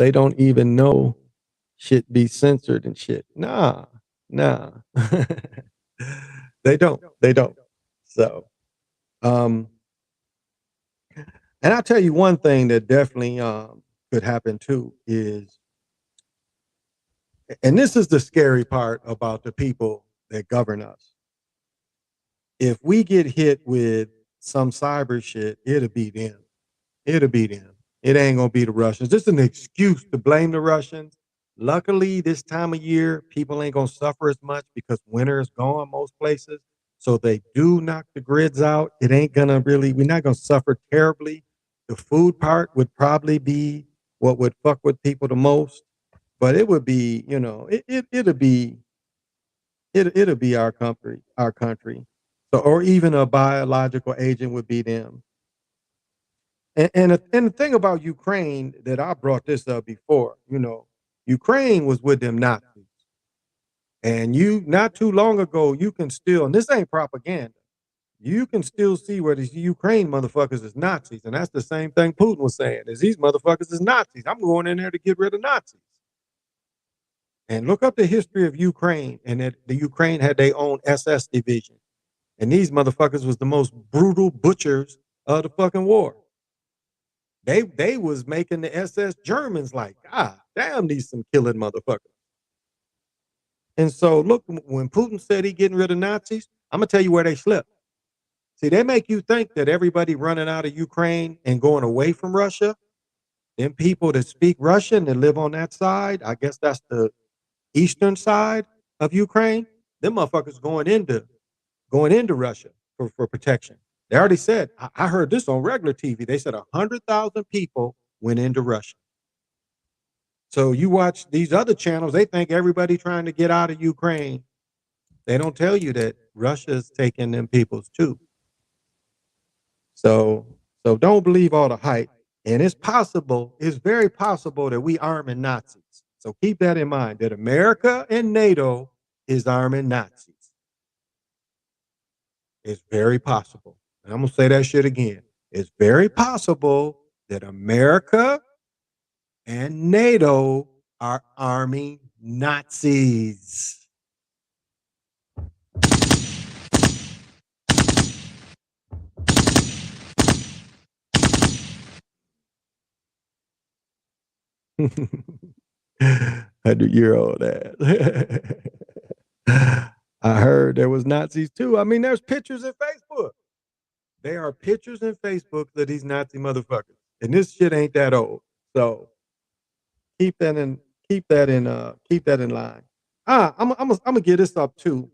They don't even know shit be censored and shit. Nah. They don't. So, and I'll tell you one thing that definitely could happen too is, and this is the scary part about the people that govern us. If we get hit with some cyber shit, it'll be them. It'll be them. It ain't gonna be the Russians. This is an excuse to blame the Russians. Luckily, this time of year, people ain't gonna suffer as much because winter is gone most places. So they do knock the grids out. It ain't gonna really, we're not gonna suffer terribly. The food part would probably be what would fuck with people the most. But it would be, it'll be our country. So, or even a biological agent would be them. And the thing about Ukraine that I brought this up before, Ukraine was with them Nazis. And you not too long ago, you can still, and this ain't propaganda, you can still see where these Ukraine motherfuckers is Nazis. And that's the same thing Putin was saying, is these motherfuckers is Nazis. I'm going in there to get rid of Nazis. And look up the history of Ukraine, and that the Ukraine had their own SS division. And these motherfuckers was the most brutal butchers of the fucking war. They was making the SS Germans like, God damn, these some killing motherfuckers. And so look, when Putin said he getting rid of Nazis, I'm gonna tell you where they slipped. See, they make you think that everybody running out of Ukraine and going away from Russia, them people that speak Russian that live on that side, I guess that's the eastern side of Ukraine, them motherfuckers going into Russia for protection. They already said, I heard this on regular TV. They said 100,000 people went into Russia. So you watch these other channels, they think everybody trying to get out of Ukraine. They don't tell you that Russia's taking them peoples too. So don't believe all the hype. And it's very possible that we arming Nazis. So keep that in mind, that America and NATO is arming Nazis. It's very possible. And I'm going to say that shit again. It's very possible that America and NATO are arming Nazis. $100-year-old ass. I heard there was Nazis too. I mean, there's pictures in Facebook. There are pictures in Facebook of these Nazi motherfuckers, and this shit ain't that old. So keep that in line. I'm gonna get this up too.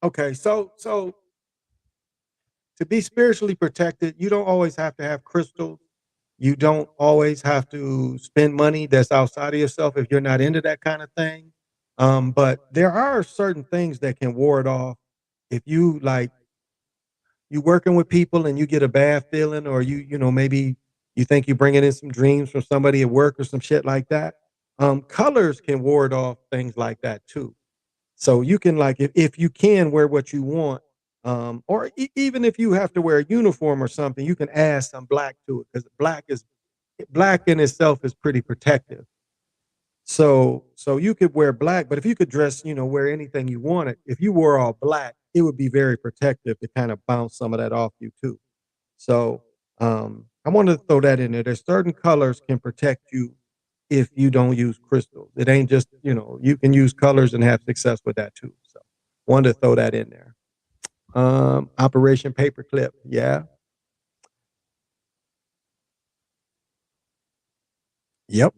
Okay, so to be spiritually protected, you don't always have to have crystals. You don't always have to spend money that's outside of yourself if you're not into that kind of thing. But there are certain things that can ward off. If you working with people and you get a bad feeling, or maybe you think you're bringing in some dreams from somebody at work or some shit like that. Colors can ward off things like that too. So you can, like, if you can wear what you want, or even if you have to wear a uniform or something, you can add some black to it, because black in itself is pretty protective. So you could wear black, but if you could dress, wear anything you wanted, if you wore all black, it would be very protective to kind of bounce some of that off you too. So I wanted to throw that in there. There's certain colors can protect you if you don't use crystals. It ain't just, you can use colors and have success with that too. So wanted to throw that in there. Operation Paperclip. Yeah. Yep.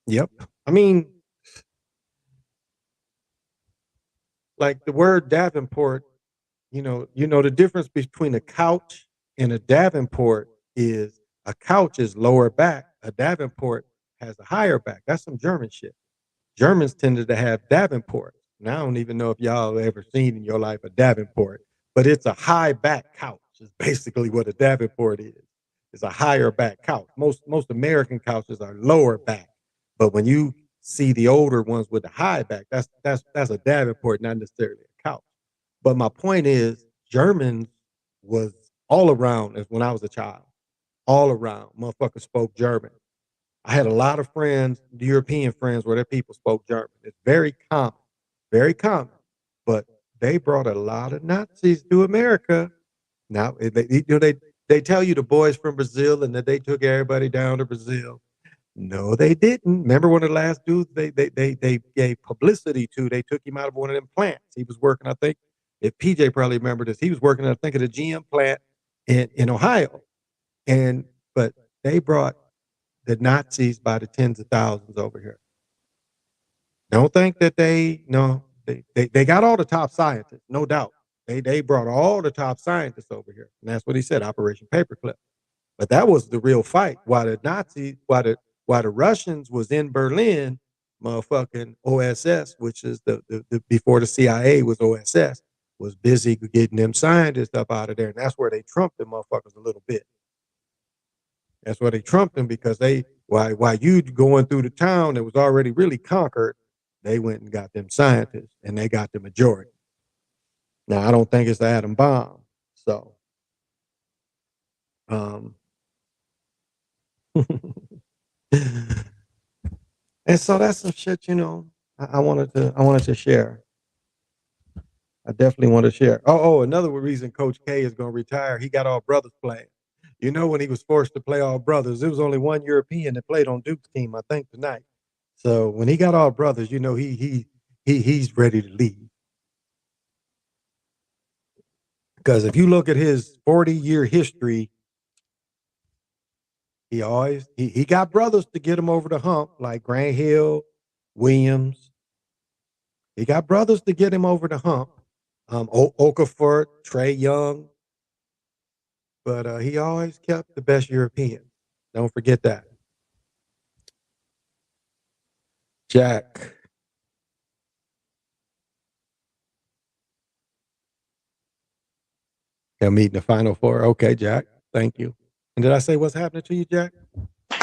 Yep. I mean, like the word Davenport, the difference between a couch and a Davenport is a couch is lower back. A Davenport has a higher back. That's some German shit. Germans tended to have Davenport. And I don't even know if y'all ever seen in your life a Davenport, but it's a high back couch. Is basically what a Davenport is. It's a higher back couch. Most American couches are lower back, but when you see the older ones with the high back, that's a Davenport, not necessarily a couch. But my point is, Germans was all around as when I was a child. All around, motherfuckers spoke German. I had a lot of friends, European friends, where their people spoke German. It's very common, very common. But they brought a lot of Nazis to America. Now they tell you the boys from Brazil and that they took everybody down to Brazil. No, they didn't. Remember one of the last dudes they gave publicity to? They took him out of one of them plants. He was working, I think. If PJ probably remember this, he was working, I think, at a GM plant in Ohio. And but they brought the Nazis by the tens of thousands over here. Don't think that they got all the top scientists, no doubt. They brought all the top scientists over here. And that's what he said, Operation Paperclip. But that was the real fight. While the Russians was in Berlin, motherfucking OSS, which is the before the CIA was OSS, was busy getting them scientists up out of there. And that's where they trumped them motherfuckers a little bit. That's why they trumped them, because while you going through the town that was already really conquered, they went and got them scientists, and they got the majority. Now I don't think it's the atom bomb, so um, and so that's some shit, I wanted to share. I definitely want to share. Another reason Coach K is going to retire, he got all brothers playing. When he was forced to play all brothers, there was only one European that played on Duke's team, I think, tonight. So when he got all brothers, he's ready to leave. Because if you look at his 40-year history, he got brothers to get him over the hump, like Grant Hill, Williams. He got brothers to get him over the hump. Okafor, Trae Young. But he always kept the best Europeans. Don't forget that. Jack. They'll meet in the Final Four. Okay, Jack. Thank you. And did I say what's happening to you, Jack? The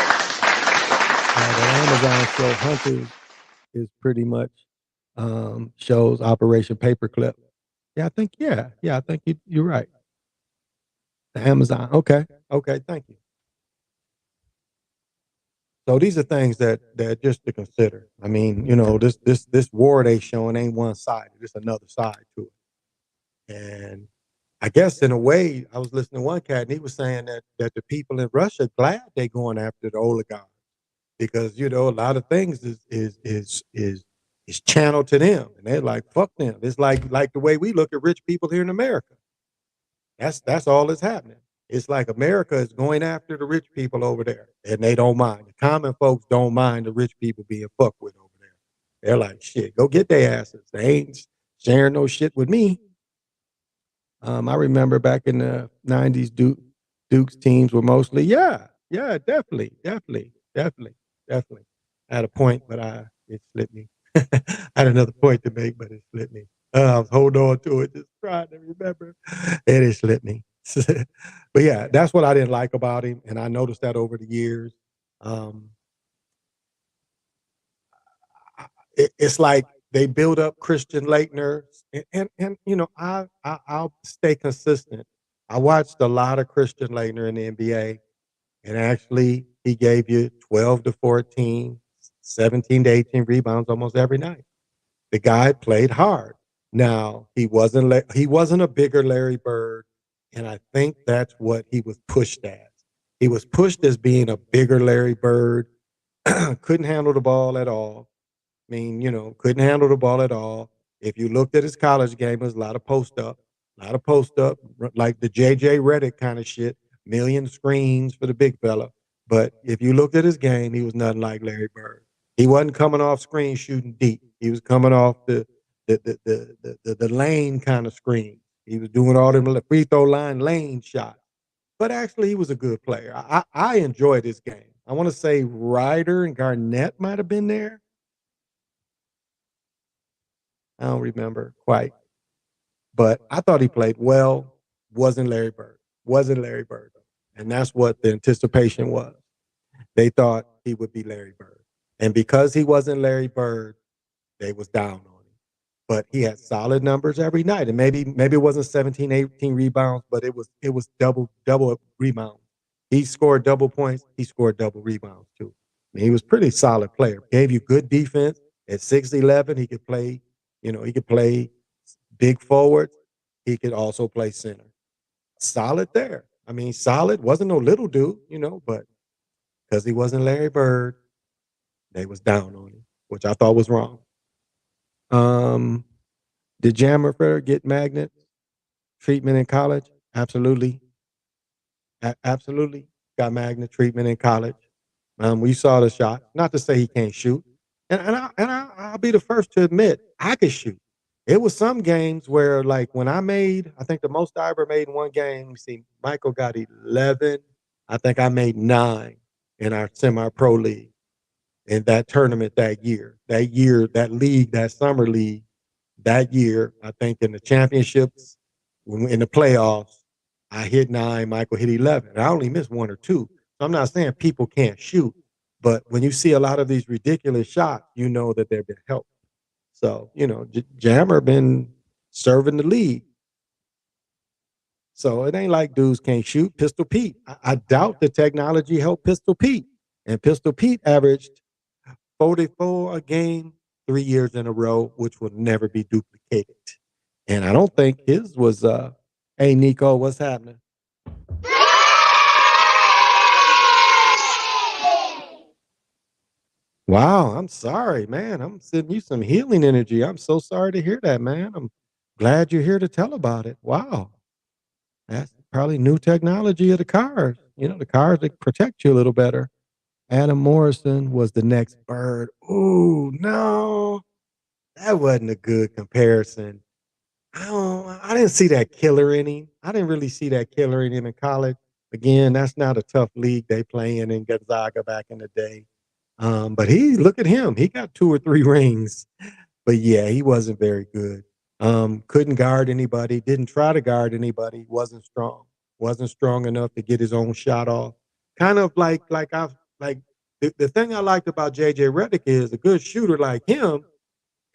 Amazon show Hunters is pretty much shows Operation Paperclip. Yeah, I think you're right. The Amazon. Okay, thank you. So these are things that just to consider. I mean, this war they showing ain't one sided. There's another side to it. And I guess in a way, I was listening to one cat and he was saying that the people in Russia glad they going after the oligarchs, because a lot of things is channeled to them, and they're like, fuck them. It's like the way we look at rich people here in America. That's all that's happening. It's like America is going after the rich people over there, and they don't mind. The common folks don't mind the rich people being fucked with over there. They're like, shit, go get their asses. They ain't sharing no shit with me. I remember back in the 90s, Duke's teams were mostly, definitely. I had a point, but it slipped me. I had another point to make, but it slipped me. I was holding on to it, just trying to remember, and it slipped me. But yeah, that's what I didn't like about him, and I noticed that over the years. It's like they build up Christian Laettner, and I'll stay consistent. I watched a lot of Christian Laettner in the NBA, and actually he gave you 12 to 14, 17 to 18 rebounds almost every night. The guy played hard. Now he wasn't a bigger Larry Bird, and I think that's what he was pushed as. He was pushed as being a bigger Larry Bird, couldn't handle the ball at all. I mean, couldn't handle the ball at all. If you looked at his college game, it was a lot of post up. A lot of post up, like the JJ Redick kind of shit. Million screens for the big fella. But if you looked at his game, he was nothing like Larry Bird. He wasn't coming off screen shooting deep. He was coming off the lane kind of screen. He was doing all them free throw line lane shots. But actually, he was a good player. I enjoyed his game. I want to say Ryder and Garnett might have been there. I don't remember quite. But I thought he played well. Wasn't Larry Bird. Wasn't Larry Bird. And that's what the anticipation was. They thought he would be Larry Bird. And because he wasn't Larry Bird, they was down on him. But he had solid numbers every night. And maybe it wasn't 17, 18 rebounds, but it was double rebounds. He scored double points. He scored double rebounds too. I mean, he was a pretty solid player. Gave you good defense. At 6'11", he could play, he could play big forward. He could also play center. Solid there. I mean, solid. Wasn't no little dude, but because he wasn't Larry Bird, they was down on him, which I thought was wrong. Did Jammer get magnet treatment in college? Absolutely. Absolutely. Got magnet treatment in college. We saw the shot. Not to say he can't shoot. I'll be the first to admit I could shoot. It was some games where, like, when I think the most I ever made in one game, you see, Michael got 11. I think I made 9 in our semi-pro league in that tournament that year. That league, that summer league, that year, I think in the championships, in the playoffs, I hit 9, Michael hit 11. And I only missed 1 or 2. So I'm not saying people can't shoot, but when you see a lot of these ridiculous shots, you know that they've been helped. So, Jammer been serving the league. So it ain't like dudes can't shoot. Pistol Pete. I doubt the technology helped Pistol Pete. And Pistol Pete averaged 44 a game 3 years in a row, which will never be duplicated. And I don't think his was, hey, Nico, what's happening? Wow, I'm sorry, man. I'm sending you some healing energy. I'm so sorry to hear that, man. I'm glad you're here to tell about it. Wow. That's probably new technology of the cars. The cars that protect you a little better. Adam Morrison was the next Bird. Ooh, no. That wasn't a good comparison. I didn't see that killer in him. I didn't really see that killer in him in college. Again, that's not a tough league they play in Gonzaga back in the day. But look at him. He got 2 or 3 rings. But yeah, he wasn't very good. Couldn't guard anybody, didn't try to guard anybody, wasn't strong enough to get his own shot off. Kind of like the thing I liked about JJ Redick is a good shooter like him,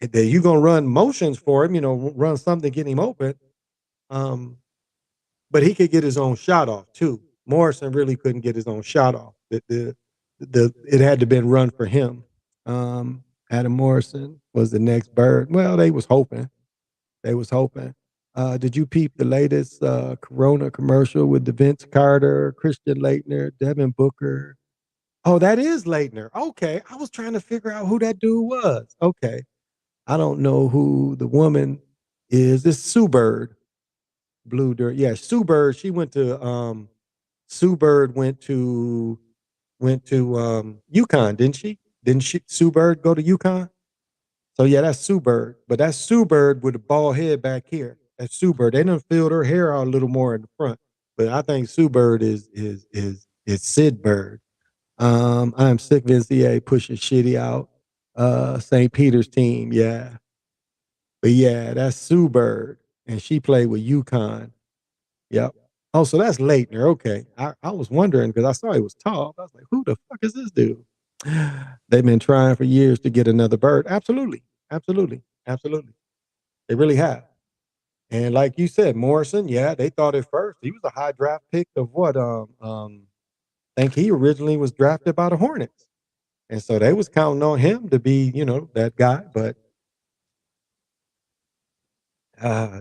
that you're gonna run motions for him, run something to get him open. But he could get his own shot off too. Morrison really couldn't get his own shot off. It had to been run for him. Adam Morrison was the next Bird. Well, they was hoping. Did you peep the latest Corona commercial with the Vince Carter, Christian Laettner, Devin Booker? Oh, that is Laettner. Okay. I was trying to figure out who that dude was. Okay. I don't know who the woman is. This Sue Bird. Blue Dirt. Yeah, Sue Bird. She went to Sue Bird went to UConn, didn't she? Didn't Sue Bird go to UConn? So yeah, that's Sue Bird. But that's Sue Bird with a bald head back here. That's Sue Bird. They done filled her hair out a little more in the front. But I think Sue Bird is Sid Bird. I'm sick of NCAA pushing shitty out. St. Peter's team, yeah. But yeah, that's Sue Bird. And she played with UConn. Yep. Oh, so that's Laettner. Okay. I was wondering because I saw he was tall. I was like, who the fuck is this dude? They've been trying for years to get another Bird. Absolutely. They really have. And like you said, Morrison, yeah, they thought at first he was a high draft pick of what? I think he originally was drafted by the Hornets. And so they was counting on him to be, that guy. But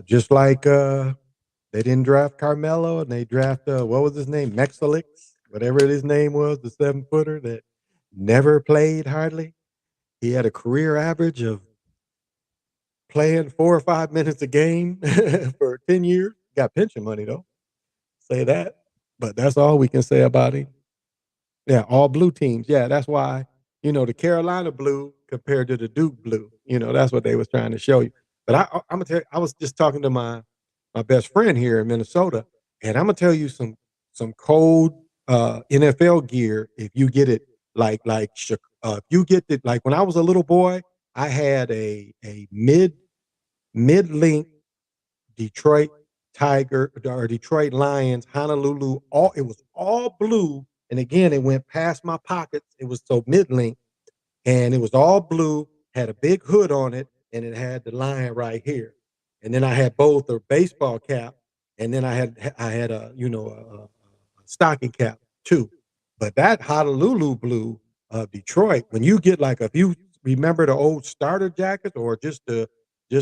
just like they didn't draft Carmelo and they drafted, what was his name? Mexalix, whatever his name was, the 7-footer that never played hardly. He had a career average of playing 4 or 5 minutes a game for 10 years. Got pension money though. Say that. But that's all we can say about him. Yeah, all blue teams. Yeah, that's why, the Carolina blue compared to the Duke blue. That's what they was trying to show you. But I'm gonna tell you, I was just talking to my best friend here in Minnesota, and I'm gonna tell you some cold NFL gear if you get it if you get it like when I was a little boy, I had a mid length Detroit Tiger or Detroit Lions, Honolulu, it was all blue. And again, it went past my pockets. It was so mid-length and it was all blue, had a big hood on it, and it had the lion right here. And then I had both a baseball cap, and then I had a stocking cap too. But that Honolulu blue of Detroit, when you get if you remember the old starter jackets or just the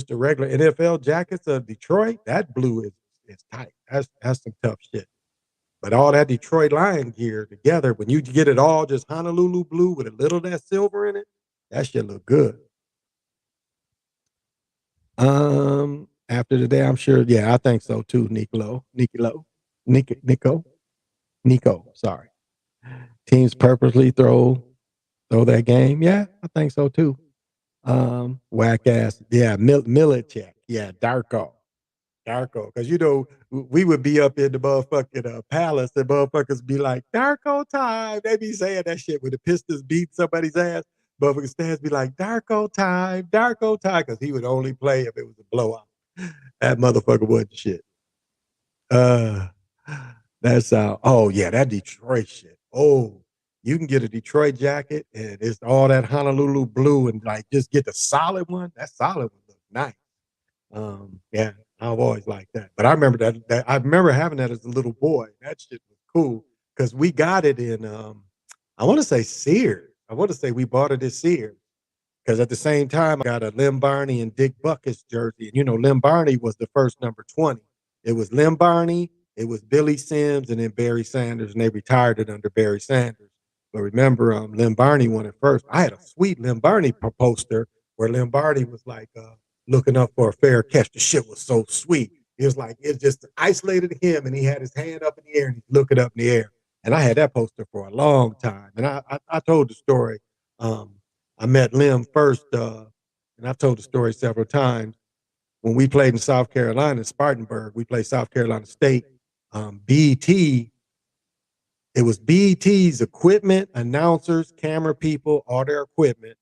regular NFL jackets of Detroit, that blue is tight. That's some tough shit. But all that Detroit Lion gear together, when you get it all just Honolulu blue with a little of that silver in it, that shit look good. After today, I'm sure. Yeah, I think so too, Nico. Sorry. Teams purposely throw that game. Yeah, I think so too. Whack ass. Yeah, Militech. Yeah, Darko, because we would be up in the motherfucking palace, and motherfuckers be like, "Darko time." They be saying that shit when the Pistons beat somebody's ass. Motherfuckers stands be like, "Darko time, because he would only play if it was a blowout. That motherfucker wasn't shit. Uh, that's oh yeah, that Detroit shit. Oh, you can get a Detroit jacket and it's all that Honolulu blue and just get the solid one. That solid one looks nice. Yeah, I've always liked that. But I remember that I remember having that as a little boy. That shit was cool because we got it in I want to say Sears. I want to say we bought it at Sears. Because at the same time, I got a Lim Barney and Dick Buckus jersey. And Lim Barney was the first number 20. It was Lim Barney, it was Billy Sims, and then Barry Sanders, and they retired it under Barry Sanders. But remember, Lim Barney won it first. I had a sweet Lim Barney poster where Lim Barney was looking up for a fair catch. The shit was so sweet. It was it just isolated him, and he had his hand up in the air, and he's looking up in the air. And I had that poster for a long time. And I told the story. I met Lim first, and I've told the story several times. When we played in South Carolina, Spartanburg, we played South Carolina State. BET, it was BET's equipment, announcers, camera people, all their equipment,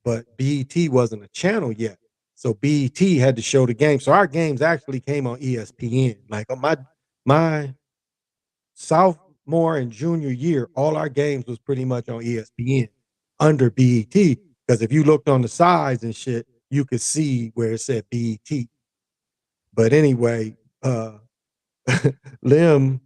but BET wasn't a channel yet. So BET had to show the game. So our games actually came on ESPN. My sophomore and junior year, all our games was pretty much on ESPN under BET, because if you looked on the sides and shit, you could see where it said BET. But anyway, Lim,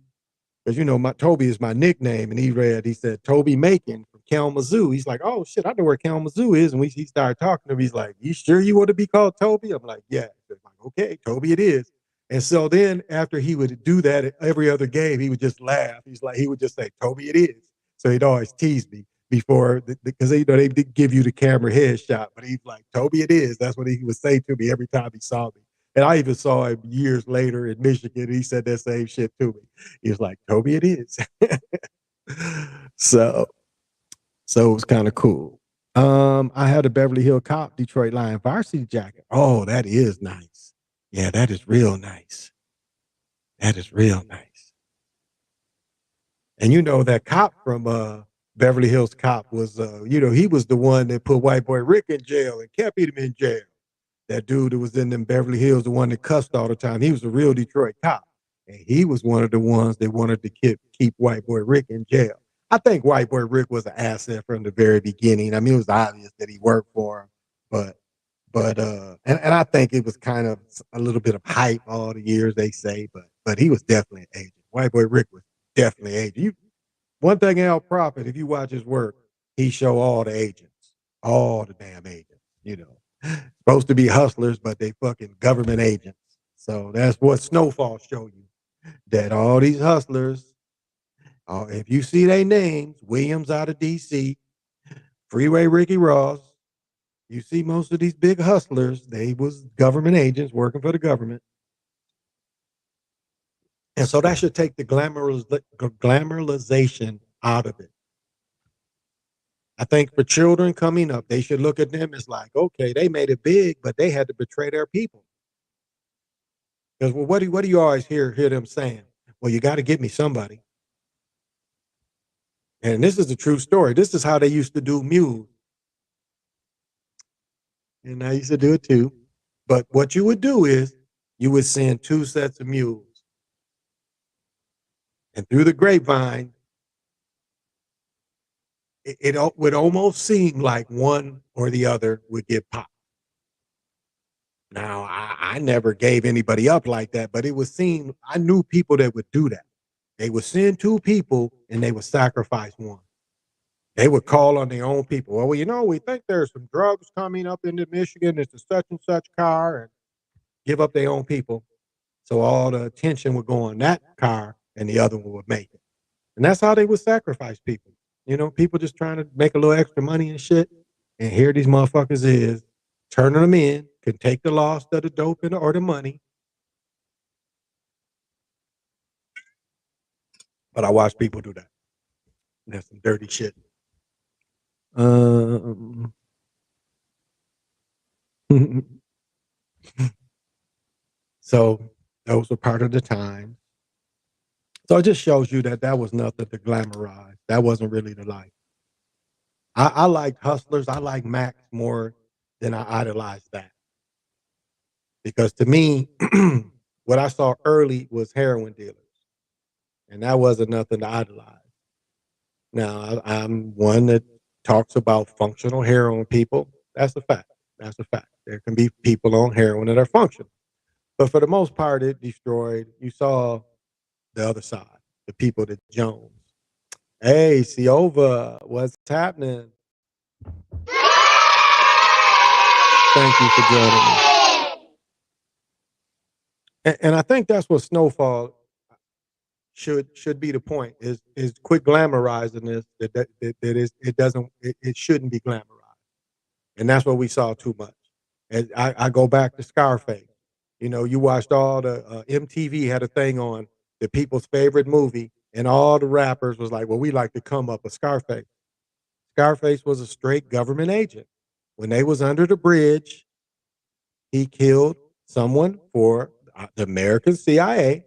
because my Toby is my nickname, and he said Toby Macon from Kalamazoo. He's like, oh shit, I know where Kalamazoo is, and he started talking to me. He's like, you sure you want to be called Toby? I'm like, yeah. Like, okay, Toby it is. And so then after he would do that at every other game, he would just laugh. He would just say, Toby it is. So he'd always tease me before, because they did give you the camera headshot, but he's like, Toby it is. That's what he would say to me every time he saw me. And I even saw him years later in Michigan. He said that same shit to me. He was like, Toby it is. So it was kind of cool. I had a Beverly Hills Cop Detroit Lion varsity jacket. Oh, that is nice. Yeah, that is real nice. That is real nice. And that cop from Beverly Hills Cop was, he was the one that put White Boy Rick in jail and kept him in jail. That dude that was in them Beverly Hills, the one that cussed all the time, he was a real Detroit cop. And he was one of the ones that wanted to keep White Boy Rick in jail. I think White Boy Rick was an asset from the very beginning. I mean, it was obvious that he worked for him, but and I think it was kind of a little bit of hype all the years, they say, but he was definitely an agent. White Boy Rick was definitely an agent. One thing Al Prophet, if you watch his work, he show all the agents, all the damn agents, supposed to be hustlers, but they fucking government agents. So that's what Snowfall show you, that all these hustlers, if you see their names, Williams out of DC, Freeway Ricky Ross, You see most of these big hustlers, they was government agents working for the government. And so that should take the glamorization out of it. I think for children coming up, they should look at them as like, okay, they made it big, but they had to betray their people. Because well, what do you always hear them saying? Well, you got to get me somebody. And this is a true story. This is how they used to do mules. And I used to do it too. But what you would do is you would send 2 sets of mules. And through the grapevine, it would almost seem like one or the other would get popped. Now, I never gave anybody up like that, but it would seem I knew people that would do that. They would send 2 people and they would sacrifice one. They would call on their own people. Well, you know, we think there's some drugs coming up into Michigan. It's a such and such car, and give up their own people. So all the attention would go on that car and the other one would make it. And that's how they would sacrifice people. You know, people just trying to make a little extra money and shit. And here these motherfuckers is turning them in, can take the loss of the dope or the money. But I watch people do that. That's some dirty shit. So those were part of the time. So it just shows you that that was nothing to glamorize. That wasn't really the life. I liked Hustlers. I like Max more than I idolized that. Because to me, what I saw early was heroin dealers. And that wasn't nothing to idolize. Now, I'm one that talks about functional heroin people. That's a fact. That's a fact. There can be people on heroin that are functional. But for the most part, it destroyed. You saw the other side, the people that Jones. Hey, Siova, what's happening? Thank you for joining me. And I think that's what Snowfall should be the point is quit glamorizing this that is it shouldn't be glamorized. And that's what we saw too much. And I go back to Scarface. You know, you watched all the MTV had a thing on the people's favorite movie, and all the rappers was like, well, we like to come up with Scarface. Scarface was a straight government agent. When they was under the bridge, he killed someone for the American CIA.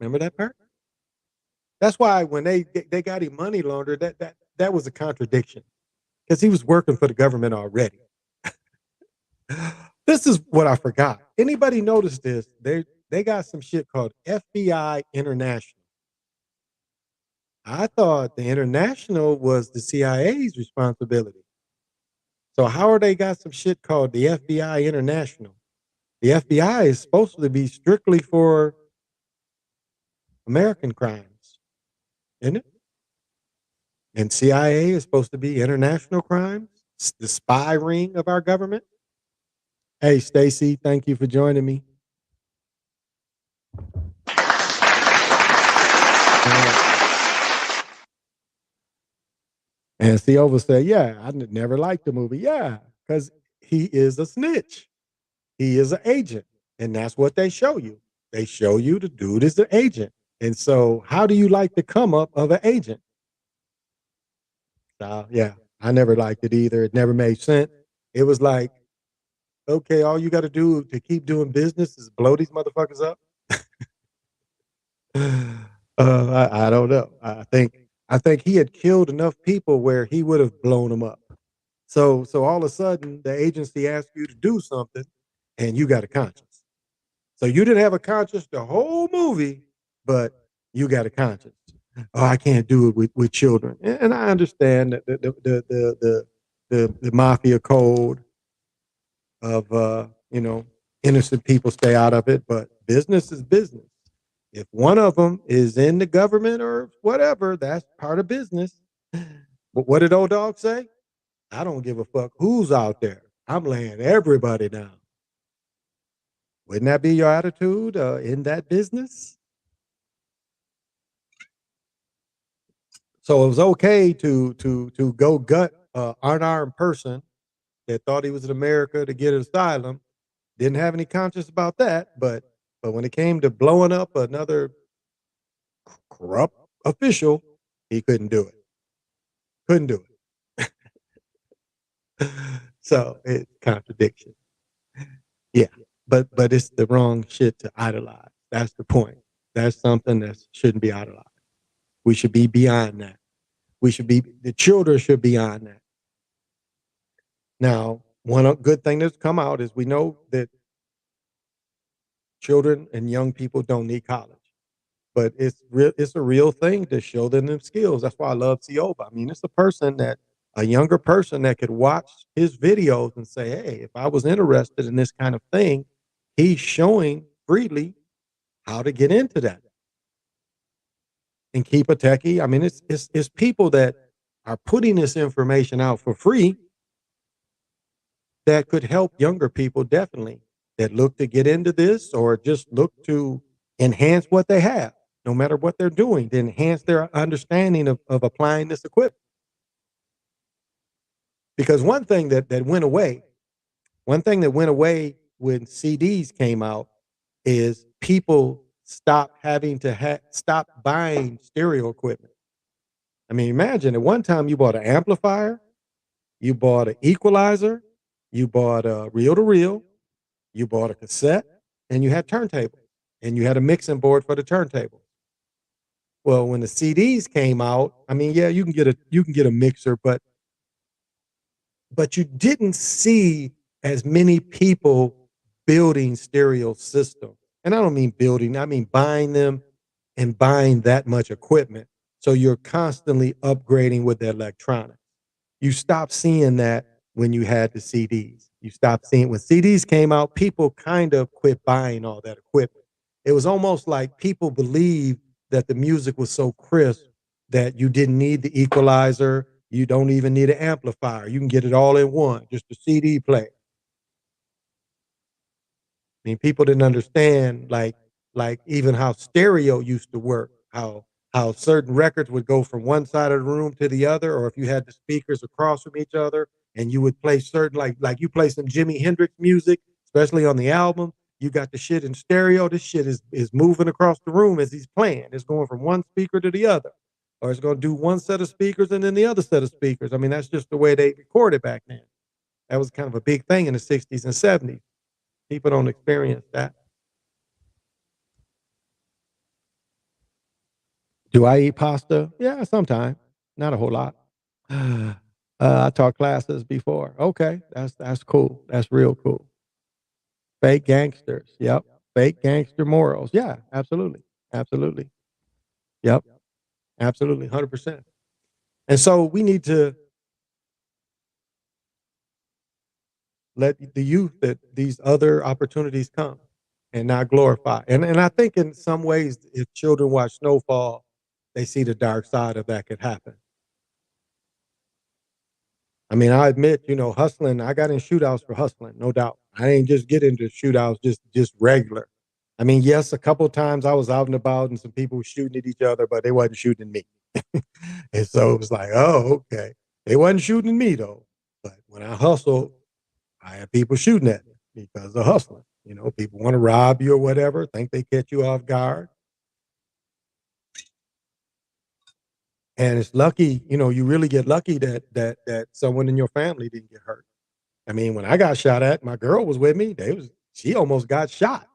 Remember that part? That's why when they got him money laundered, that was a contradiction because he was working for the government already. This is what I forgot. Anybody notice this? They got some shit called FBI International. I thought the international was the CIA's responsibility. So how are they got some shit called the FBI International? The FBI is supposed to be strictly for American crimes, isn't it? And CIA is supposed to be international crimes, the spy ring of our government. Hey, Stacy, thank you for joining me. And Siova said, yeah, I never liked the movie. Yeah, because he is a snitch. He is an agent. And that's what they show you. They show you the dude is an agent. And so how do you like the come up of an agent? Yeah, I never liked it either. It never made sense. It was like, okay, all you got to do to keep doing business is blow these motherfuckers up. I don't know. I think he had killed enough people where he would have blown them up. So all of a sudden the agency asked you to do something and you got a conscience. So you didn't have a conscience the whole movie, but you got a conscience. Oh, I can't do it with children. And I understand that the mafia code of innocent people stay out of it, but business is business. If one of them is in the government or whatever, that's part of business. But what did old dog say? I don't give a fuck who's out there. I'm laying everybody down. Wouldn't that be your attitude in that business? So it was okay to go gut unarmed person that thought he was in America to get asylum. Didn't have any conscience about that, but when it came to blowing up another corrupt official, he couldn't do it. Couldn't do it. So it's contradiction. Yeah, but it's the wrong shit to idolize. That's the point. That's something that shouldn't be idolized. We should be beyond that. The children should be beyond that. Now, one good thing that's come out is we know that children and young people don't need college. But it's a real thing to show them skills. That's why I love Cioba. I mean, it's a younger person that could watch his videos and say, hey, if I was interested in this kind of thing, he's showing freely how to get into that and keep a techie. I mean, it's people that are putting this information out for free that could help younger people, definitely, that look to get into this or just look to enhance what they have, no matter what they're doing, to enhance their understanding of applying this equipment. Because one thing that went away when CDs came out is people stopped having to stop buying stereo equipment. I mean, imagine at one time you bought an amplifier, you bought an equalizer, you bought a reel-to-reel, you bought a cassette, and you had turntables, and you had a mixing board for the turntable. Well, when the CDs came out, I mean, yeah, you can get a mixer, but you didn't see as many people building stereo systems. And I don't mean building, I mean buying them and buying that much equipment. So you're constantly upgrading with the electronics. You stopped seeing that when you had the CDs. You stopped seeing when CDs came out, people kind of quit buying all that equipment. It was almost like people believed that the music was so crisp that you didn't need the equalizer. You don't even need an amplifier. You can get it all in one, just a CD player. I mean, people didn't understand like even how stereo used to work, how certain records would go from one side of the room to the other, or if you had the speakers across from each other and you would play certain like you play some Jimi Hendrix music, especially on the album, you got the shit in stereo. This shit is moving across the room as he's playing. It's going from one speaker to the other. Or it's going to do one set of speakers and then the other set of speakers. I mean, that's just the way they recorded back then. That was kind of a big thing in the 60s and 70s. People don't experience that. Do I eat pasta? Yeah, sometimes. Not a whole lot. I taught classes before. Okay, that's cool. That's real cool. Fake gangsters. Yep. Fake gangster morals. Yeah, absolutely. Absolutely. Yep. Absolutely. 100%. And so we need to let the youth that these other opportunities come and not glorify. And I think in some ways, if children watch Snowfall, they see the dark side of that could happen. I mean, I admit, hustling, I got in shootouts for hustling, no doubt. I ain't just get into shootouts just regular. I mean, yes, a couple of times I was out and about and some people were shooting at each other, but they wasn't shooting at me. And so it was like, oh, okay. They wasn't shooting at me though. But when I hustled, I had people shooting at me because of hustling. People want to rob you or whatever, think they catch you off guard. And it's lucky, you really get lucky that someone in your family didn't get hurt. I mean, when I got shot at, my girl was with me. She almost got shot.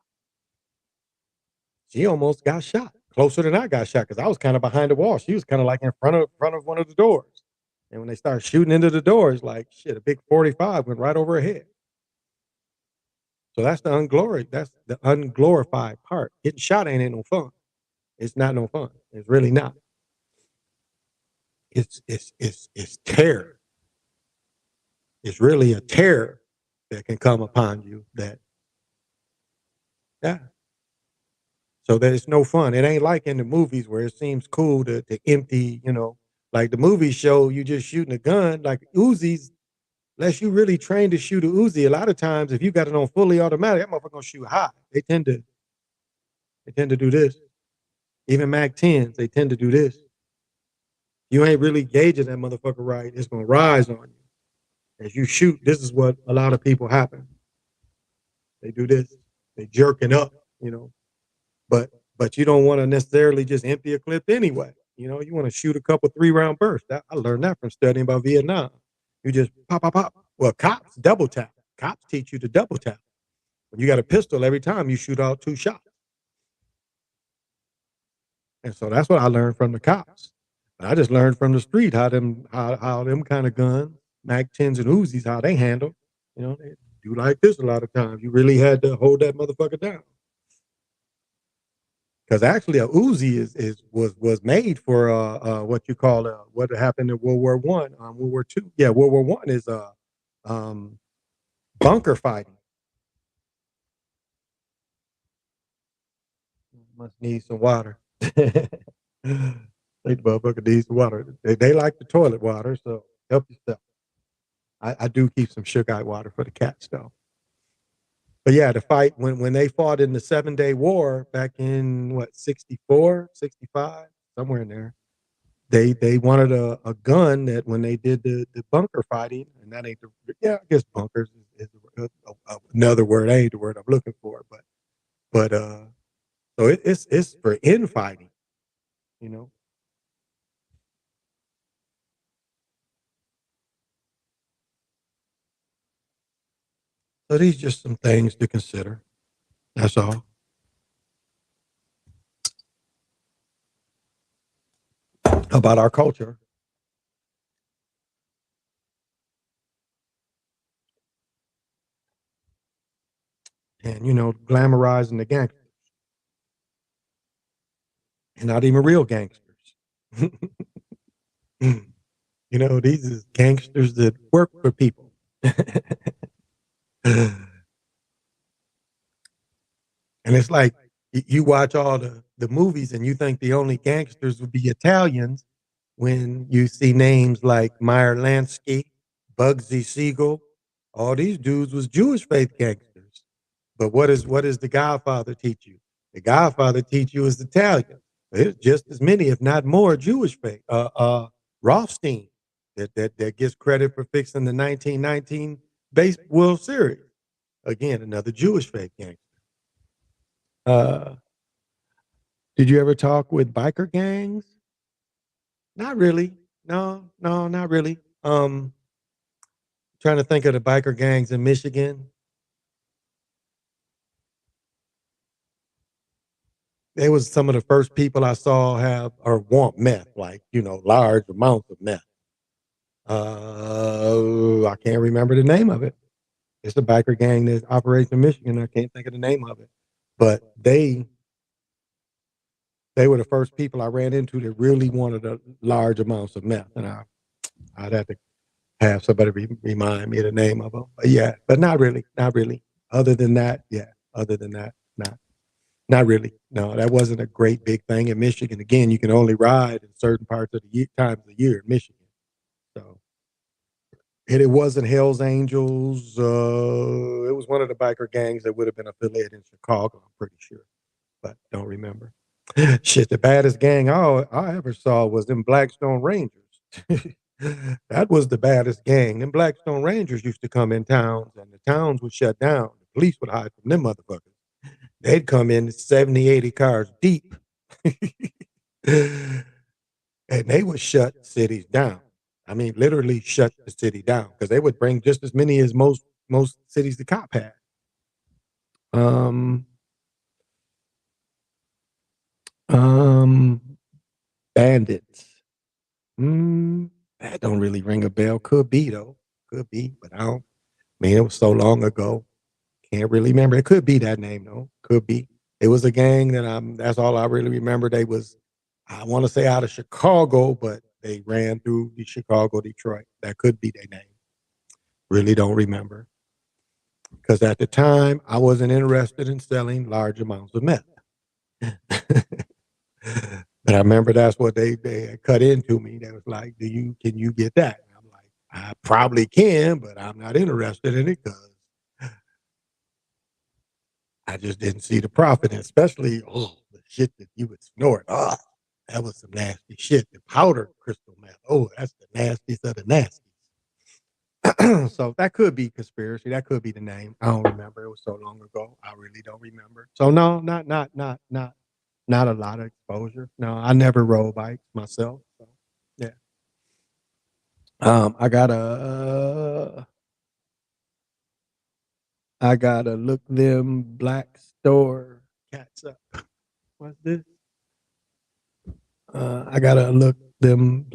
She almost got shot closer than I got shot because I was kind of behind the wall. She was kind of like in front of one of the doors. And when they started shooting into the doors, like shit, a big 45 went right over her head. So that's the unglorified part. Getting shot ain't no fun. It's not no fun. It's really not. It's terror. It's really a terror that can come upon you that, yeah. So that it's no fun. It ain't like in the movies where it seems cool to empty, like the movies show you just shooting a gun, like Uzis, unless you really trained to shoot a Uzi, a lot of times if you got it on fully automatic, that motherfucker gonna shoot high. They tend to do this. Even Mac 10s, they tend to do this. You ain't really gauging that motherfucker right. It's gonna rise on you as you shoot. This is what a lot of people happen. They do this. They jerking up, you know. But but you don't want to necessarily just empty a clip anyway. You know, you want to shoot a couple 3-round bursts. I learned that from studying about Vietnam. You just pop, pop, pop. Well, cops double tap. Cops teach you to double tap. When you got a pistol, every time you shoot out 2 shots. And so that's what I learned from the cops. I just learned from the street how them kind of guns, Mac 10s and Uzis, how they handle. You know, they do like this a lot of times. You really had to hold that motherfucker down. Because actually, a Uzi was made for what you call what happened in World War One, World War Two. Yeah, World War One is um, bunker fighting. Must need some water. They motherfucker needs some water. They like the toilet water, so help yourself. I do keep some sugar eye water for the cats though. But yeah, the fight when they fought in the 7-Day War back in what 64, 65, somewhere in there. They wanted a gun that when they did the bunker fighting, and that ain't the I guess bunkers is another word. I ain't the word I'm looking for, but so it's for infighting, you know. So these just some things to consider. That's all. About our culture. And you know, glamorizing the gangsters. And not even real gangsters. You know, these is gangsters that work for people. And it's like you watch all the movies and you think the only gangsters would be Italians when you see names like Meyer Lansky, Bugsy Siegel. All these dudes was Jewish faith gangsters. But what does the Godfather teach you? The Godfather teach you is Italian. There's just as many, if not more, Jewish faith. Rothstein, that gets credit for fixing the 1919 base World Series. Again, another Jewish faith gangster. Uh, did you ever talk with biker gangs? Not really. No, no, not really. Trying to think of the biker gangs in Michigan. They was some of the first people I saw have or want meth, like you know, large amounts of meth. I can't remember the name of it. It's a biker gang that operates in Michigan. I can't think of the name of it, but they were the first people I ran into that really wanted a large amounts of meth, and I'd have to have somebody remind me of the name of them. But yeah, but not really, not really. Other than that, yeah. Other than that, not really. No, that wasn't a great big thing in Michigan. Again, you can only ride in certain parts of the times of the year in Michigan. So, and it wasn't Hell's Angels. It was one of the biker gangs that would have been affiliated in Chicago. I'm pretty sure, but don't remember. Shit, the baddest gang I ever saw was them Blackstone Rangers. That was the baddest gang. Them Blackstone Rangers used to come in towns, and the towns would shut down. The police would hide from them motherfuckers. They'd come in 70, 80 cars deep. And they would shut cities down. I mean, literally shut the city down because they would bring just as many as most cities the cop had. Um, um, bandits. That don't really ring a bell. Could be though. Could be, but I don't. I mean, it was so long ago. Can't really remember. It could be that name though. Could be. It was a gang that that's all I really remember. They was, I want to say out of Chicago, but they ran through the Chicago, Detroit. That could be their name. Really don't remember. Because at the time I wasn't interested in selling large amounts of meth. But I remember that's what they had cut into me. They was like, can you get that? And I'm like, I probably can, but I'm not interested in it because I just didn't see the profit, and especially the shit that you would snort. That was some nasty shit. The powdered crystal meth. Oh, that's the nastiest of the nasties. So that could be conspiracy. That could be the name. I don't remember. It was so long ago. I really don't remember. So no, not a lot of exposure. No, I never rode bikes myself. So yeah. I gotta look them black store cats up. What's this? I gotta look them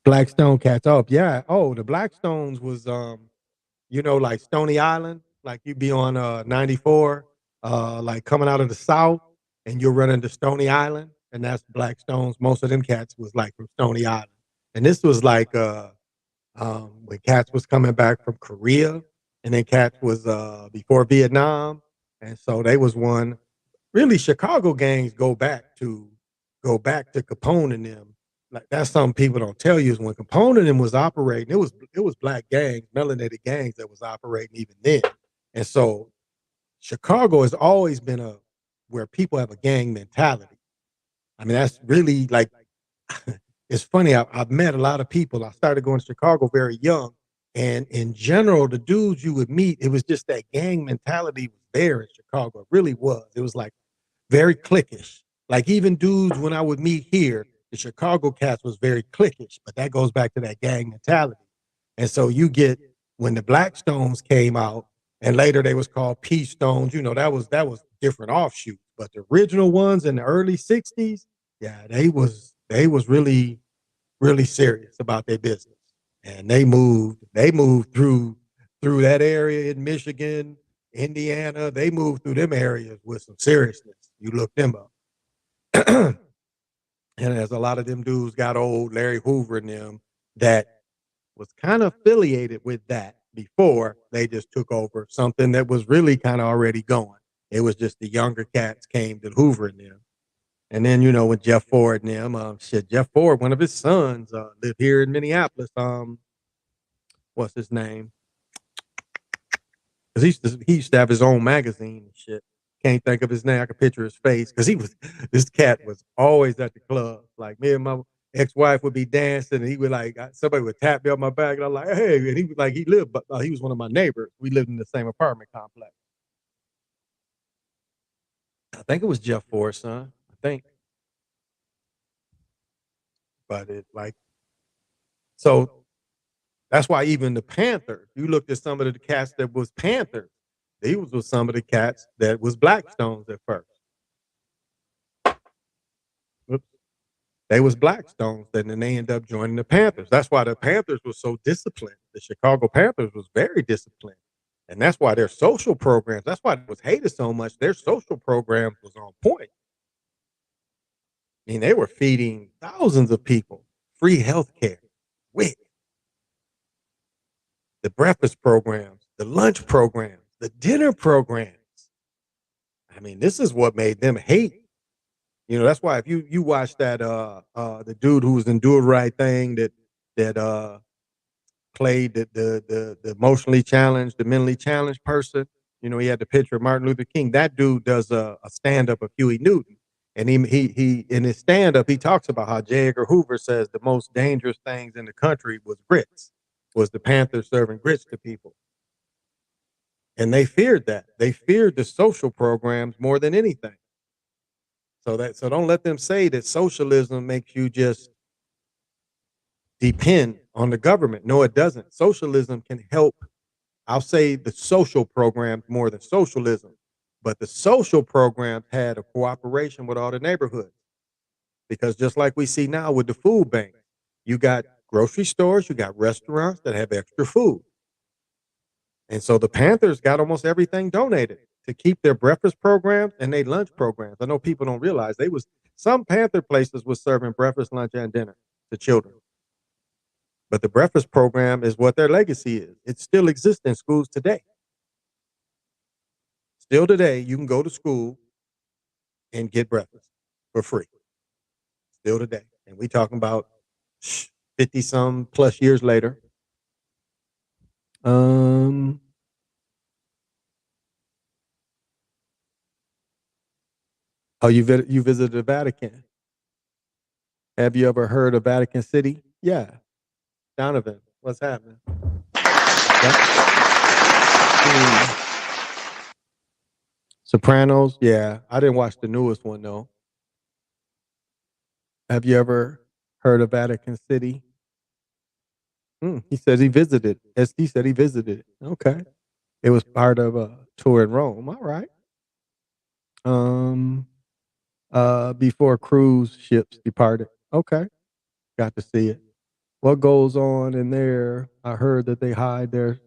Blackstone cats up. Yeah. Oh, the Blackstones was like Stony Island, like you be on 94, like coming out of the south and you're running to Stony Island, and that's Blackstones. Most of them cats was like from Stony Island. And this was like when cats was coming back from Korea, and then cats was before Vietnam. And so they was one. Really, Chicago gangs go back to Capone and them. Like that's something people don't tell you is when Capone and them was operating, it was black gangs, melanated gangs that was operating even then. And so Chicago has always been a where people have a gang mentality. I mean, that's really like it's funny. I've met a lot of people. I started going to Chicago very young, and in general, the dudes you would meet, it was just that gang mentality was there in Chicago. It really was. It was like very cliquish. Like even dudes when I would meet here, the Chicago cats was very cliquish, but that goes back to that gang mentality. And so you get when the Blackstones came out, and later they was called P Stones. That was different offshoots. But the original ones in the early '60s, yeah, they was really serious about their business, and they moved through that area in Michigan, Indiana. They moved through them areas with some seriousness. You look them up. And as a lot of them dudes got old, Larry Hoover and them, that was kind of affiliated with that before they just took over something that was really kind of already going. It was just the younger cats came to Hoover and them. And then, with Jeff Ford and them, Jeff Ford, one of his sons, lived here in Minneapolis. What's his name? Because he used to have his own magazine and shit. Can't think of his name. I can picture his face because this cat was always at the club. Like me and my ex-wife would be dancing, and he would like somebody would tap me on my back, and I'm like, hey, and he was like he lived, but he was one of my neighbors. We lived in the same apartment complex. I think it was Jeff Ford's son. I think, but it like so that's why even the Panthers, you looked at some of the cats that was Panthers. They was with some of the cats that was Blackstones at first. Oops. They was Blackstones, and then they end up joining the Panthers. That's why the Panthers was so disciplined. The Chicago Panthers was very disciplined. And that's why their social programs, that's why it was hated so much. Their social programs was on point. I mean, they were feeding thousands of people free health care, WIC, the breakfast programs, the lunch programs, the dinner programs. I mean, this is what made them hate. That's why if you watch that the dude who was in Do It Right Thing that played the emotionally challenged, the mentally challenged person. He had the picture of Martin Luther King. That dude does a stand up of Huey Newton, and he in his stand up he talks about how J. Edgar Hoover says the most dangerous things in the country was grits, was the Panthers serving grits to people, and they feared that. They feared the social programs more than anything. So don't let them say that socialism makes you just depend on the government. No, it doesn't. Socialism can help. I'll say the social programs more than socialism, but the social programs had a cooperation with all the neighborhoods because just like we see now with the food bank, you got grocery stores, you got restaurants that have extra food. And so the Panthers got almost everything donated to keep their breakfast programs and their lunch programs. I know people don't realize some Panther places was serving breakfast, lunch, and dinner to children. But the breakfast program is what their legacy is. It still exists in schools today. Still today, you can go to school and get breakfast for free. Still today. And we talking about 50 some plus years later. Um, you visited the Vatican. Have you ever heard of Vatican City? Yeah. Donovan, what's happening? Yep. Sopranos, yeah. I didn't watch the newest one though. Have you ever heard of Vatican City? He says he visited. He said he visited. Okay. It was part of a tour in Rome. All right. Um, before cruise ships departed. Okay. Got to see it. What goes on in there? I heard that they hide their,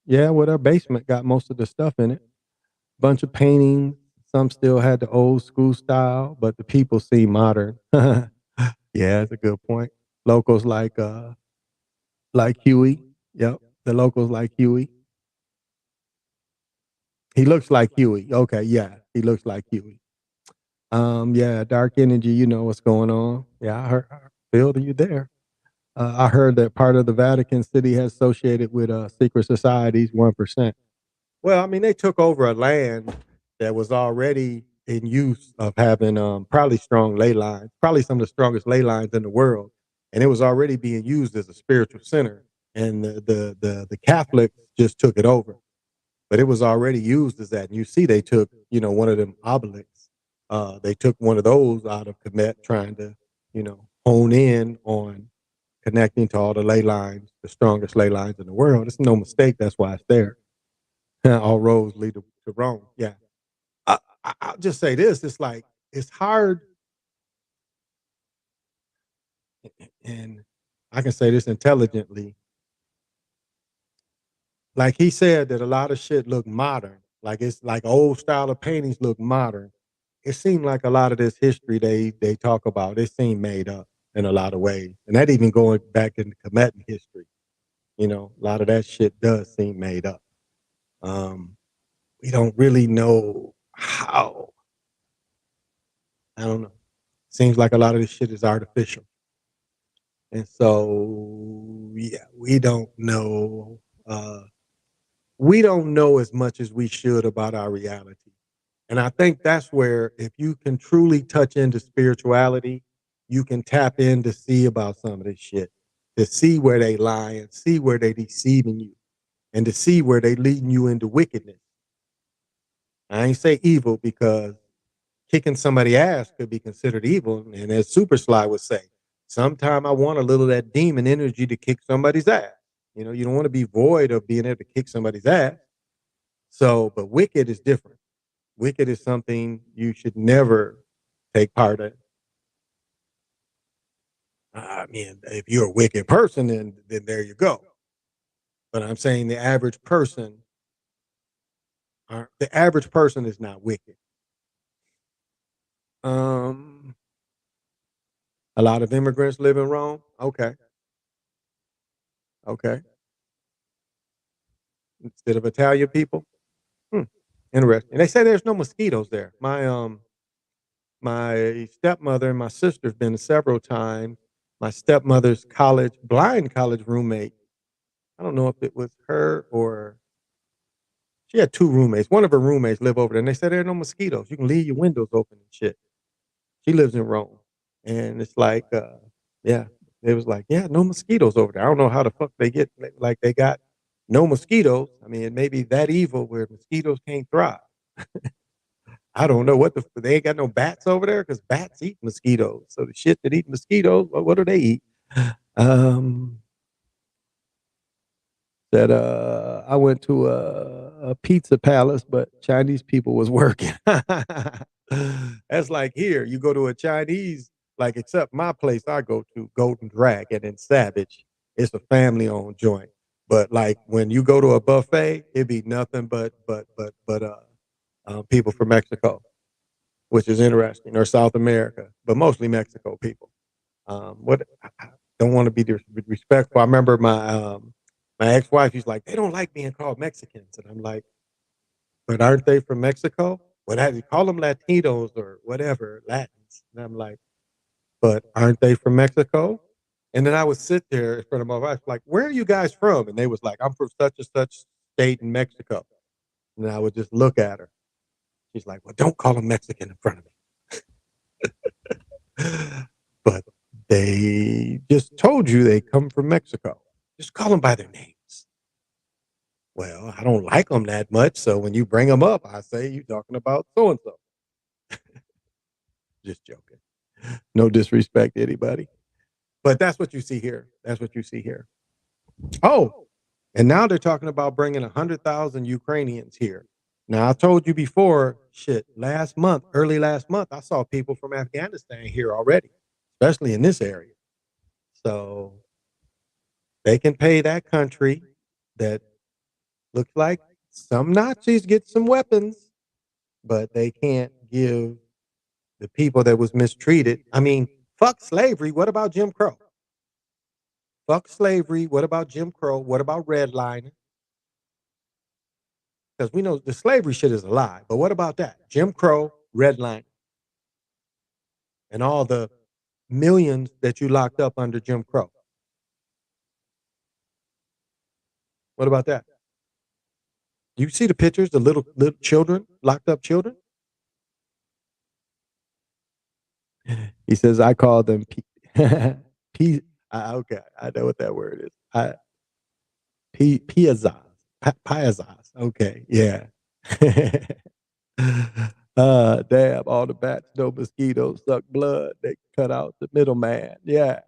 yeah, well, their basement got most of the stuff in it. Bunch of paintings. Some still had the old school style, but the people seem modern. Yeah, that's a good point. Locals like Huey. Yep. The locals like Huey. He looks like Huey. Okay, yeah. He looks like Huey. Yeah, dark energy, you know what's going on. Yeah, Bill, you there? I heard that part of the Vatican City has associated with secret societies, 1%. Well, I mean, they took over a land that was already in use of having probably strong ley lines, probably some of the strongest ley lines in the world, and it was already being used as a spiritual center. And the Catholics just took it over, but it was already used as that. And you see, they took one of them obelisks. They took one of those out of Kemet, trying to hone in on connecting to all the ley lines, the strongest ley lines in the world. It's no mistake. That's why it's there. All roads lead to Rome. Yeah. I'll just say this. It's like, it's hard. And I can say this intelligently. Like he said that a lot of shit look modern. Like it's like old style of paintings look modern. It seemed like a lot of this history they talk about, it seemed made up in a lot of ways. And that even going back into Kemetan history. A lot of that shit does seem made up. Um, we don't really know how. I don't know. Seems like a lot of this shit is artificial. And so, yeah, we don't know as much as we should about our reality. And I think that's where, if you can truly touch into spirituality, you can tap in to see about some of this shit, to see where they lie and see where they deceiving you, and to see where they leading you into wickedness. I ain't say evil, because kicking somebody ass could be considered evil. And as Super Sly would say, sometime I want a little of that demon energy to kick somebody's ass. You don't want to be void of being able to kick somebody's ass. So, but wicked is different. Wicked is something you should never take part in. I mean, if you're a wicked person, then there you go. But I'm saying the average person, is not wicked. Um, a lot of immigrants live in Rome. Okay, okay. Instead of Italian people. Hmm. Interesting. They say there's no mosquitoes there. My stepmother and my sister have been several times. My stepmother's blind college roommate, I don't know if it was her or she had two roommates. One of her roommates live over there, and they said there are no mosquitoes. You can leave your windows open and shit. She lives in Rome, and it's like, yeah, it was like, yeah, no mosquitoes over there. I don't know how the fuck they get like they got no mosquitoes. I mean, it may be that evil where mosquitoes can't thrive. I don't know they ain't got no bats over there, because bats eat mosquitoes. So the shit that eat mosquitoes, what do they eat? Um, that I went to a pizza palace, but Chinese people was working. That's like here, you go to a Chinese, like, except my place I go to, Golden Dragon and Savage. It's a family owned joint. But like when you go to a buffet, it'd be nothing but people from Mexico, which is interesting, or South America, but mostly Mexico people. What I don't want to be disrespectful. I remember my ex-wife. She's like, they don't like being called Mexicans, and I'm like, but aren't they from Mexico? What have you call them, Latinos or whatever, Latins? And I'm like, but aren't they from Mexico? And then I would sit there in front of my wife, like, where are you guys from? And they was like, I'm from such and such state in Mexico. And I would just look at her. She's like, well, don't call them Mexican in front of me. But They just told you they come from Mexico. Just call them by their names. Well, I don't like them that much, so when you bring them up, I say you're talking about so and so. Just joking. No disrespect to anybody. But that's what you see here. That's what you see here. Oh, and now they're talking about bringing 100,000 Ukrainians here. Now, I told you before, shit, early last month, I saw people from Afghanistan here already, especially in this area. So they can pay that country that looks like some Nazis get some weapons, but they can't give the people that was mistreated. I mean, fuck slavery. What about Jim Crow? Fuck slavery. What about Jim Crow? What about redlining? Because we know the slavery shit is a lie. But what about that? Jim Crow, redlining, and all the millions that you locked up under Jim Crow. What about that? You see the pictures, the little children, locked up children? He says, I call them P. Okay, I know what that word is. Piazas. Piazas. Okay, yeah. Damn, all the bats, no mosquitoes, suck blood. They cut out the middleman. Yeah.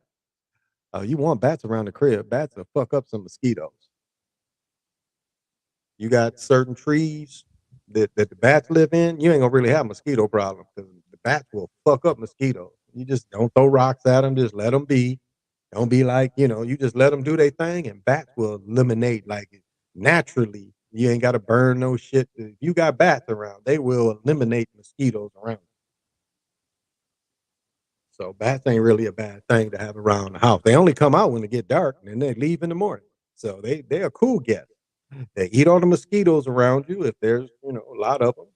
Oh, you want bats around the crib. Bats will fuck up some mosquitoes. You got certain trees that the bats live in, you ain't gonna really have a mosquito problem because the bats will fuck up mosquitoes. You just don't throw rocks at them, just let them be. Don't be like, you just let them do their thing and bats will eliminate like naturally. You ain't got to burn no shit. If you got bats around, they will eliminate mosquitoes around. So bats ain't really a bad thing to have around the house. They only come out when it get dark and then they leave in the morning. So they're a cool guest. They eat all the mosquitoes around you if there's, a lot of them.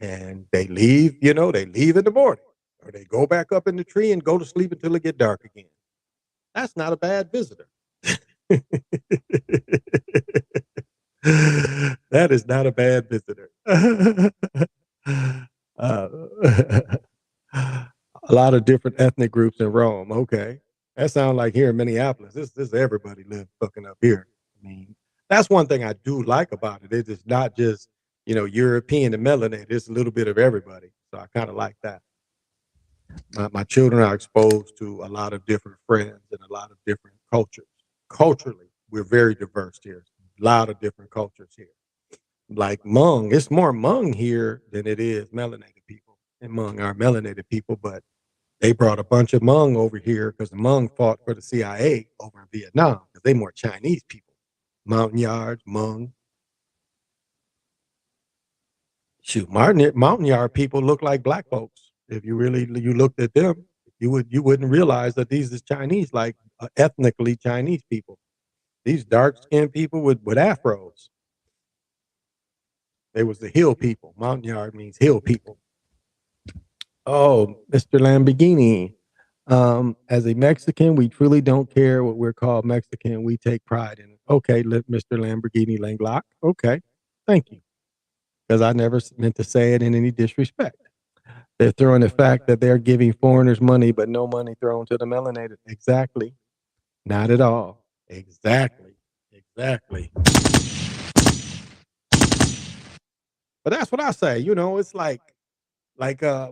And they leave, they leave in the morning. Or they go back up in the tree and go to sleep until it get dark again. That's not a bad visitor. That is not a bad visitor. A lot of different ethnic groups in Rome. Okay. That sounds like here in Minneapolis. This everybody lives fucking up here. I mean, that's one thing I do like about it. It's not just, European and melanated. It's a little bit of everybody. So I kind of like that. My children are exposed to a lot of different friends and a lot of different cultures. Culturally, we're very diverse here. A lot of different cultures here. Like Hmong, it's more Hmong here than it is melanated people. And Hmong are melanated people, but they brought a bunch of Hmong over here because the Hmong fought for the CIA over in Vietnam because they more Chinese people. Montagnards, Hmong. Shoot, Montagnard people look like black folks. If you looked at them, you wouldn't realize that these is Chinese, like ethnically Chinese people. These dark skinned people with afros. They was the hill people. Montagnard means hill people. Oh, Mr. Lamborghini. As a Mexican, we truly don't care what we're called Mexican. We take pride in it. Okay, Mr. Lamborghini Langlock. Okay, thank you. Because I never meant to say it in any disrespect. They're throwing the fact that they're giving foreigners money, but no money thrown to the melanated. Exactly. Not at all. Exactly. But that's what I say. It's like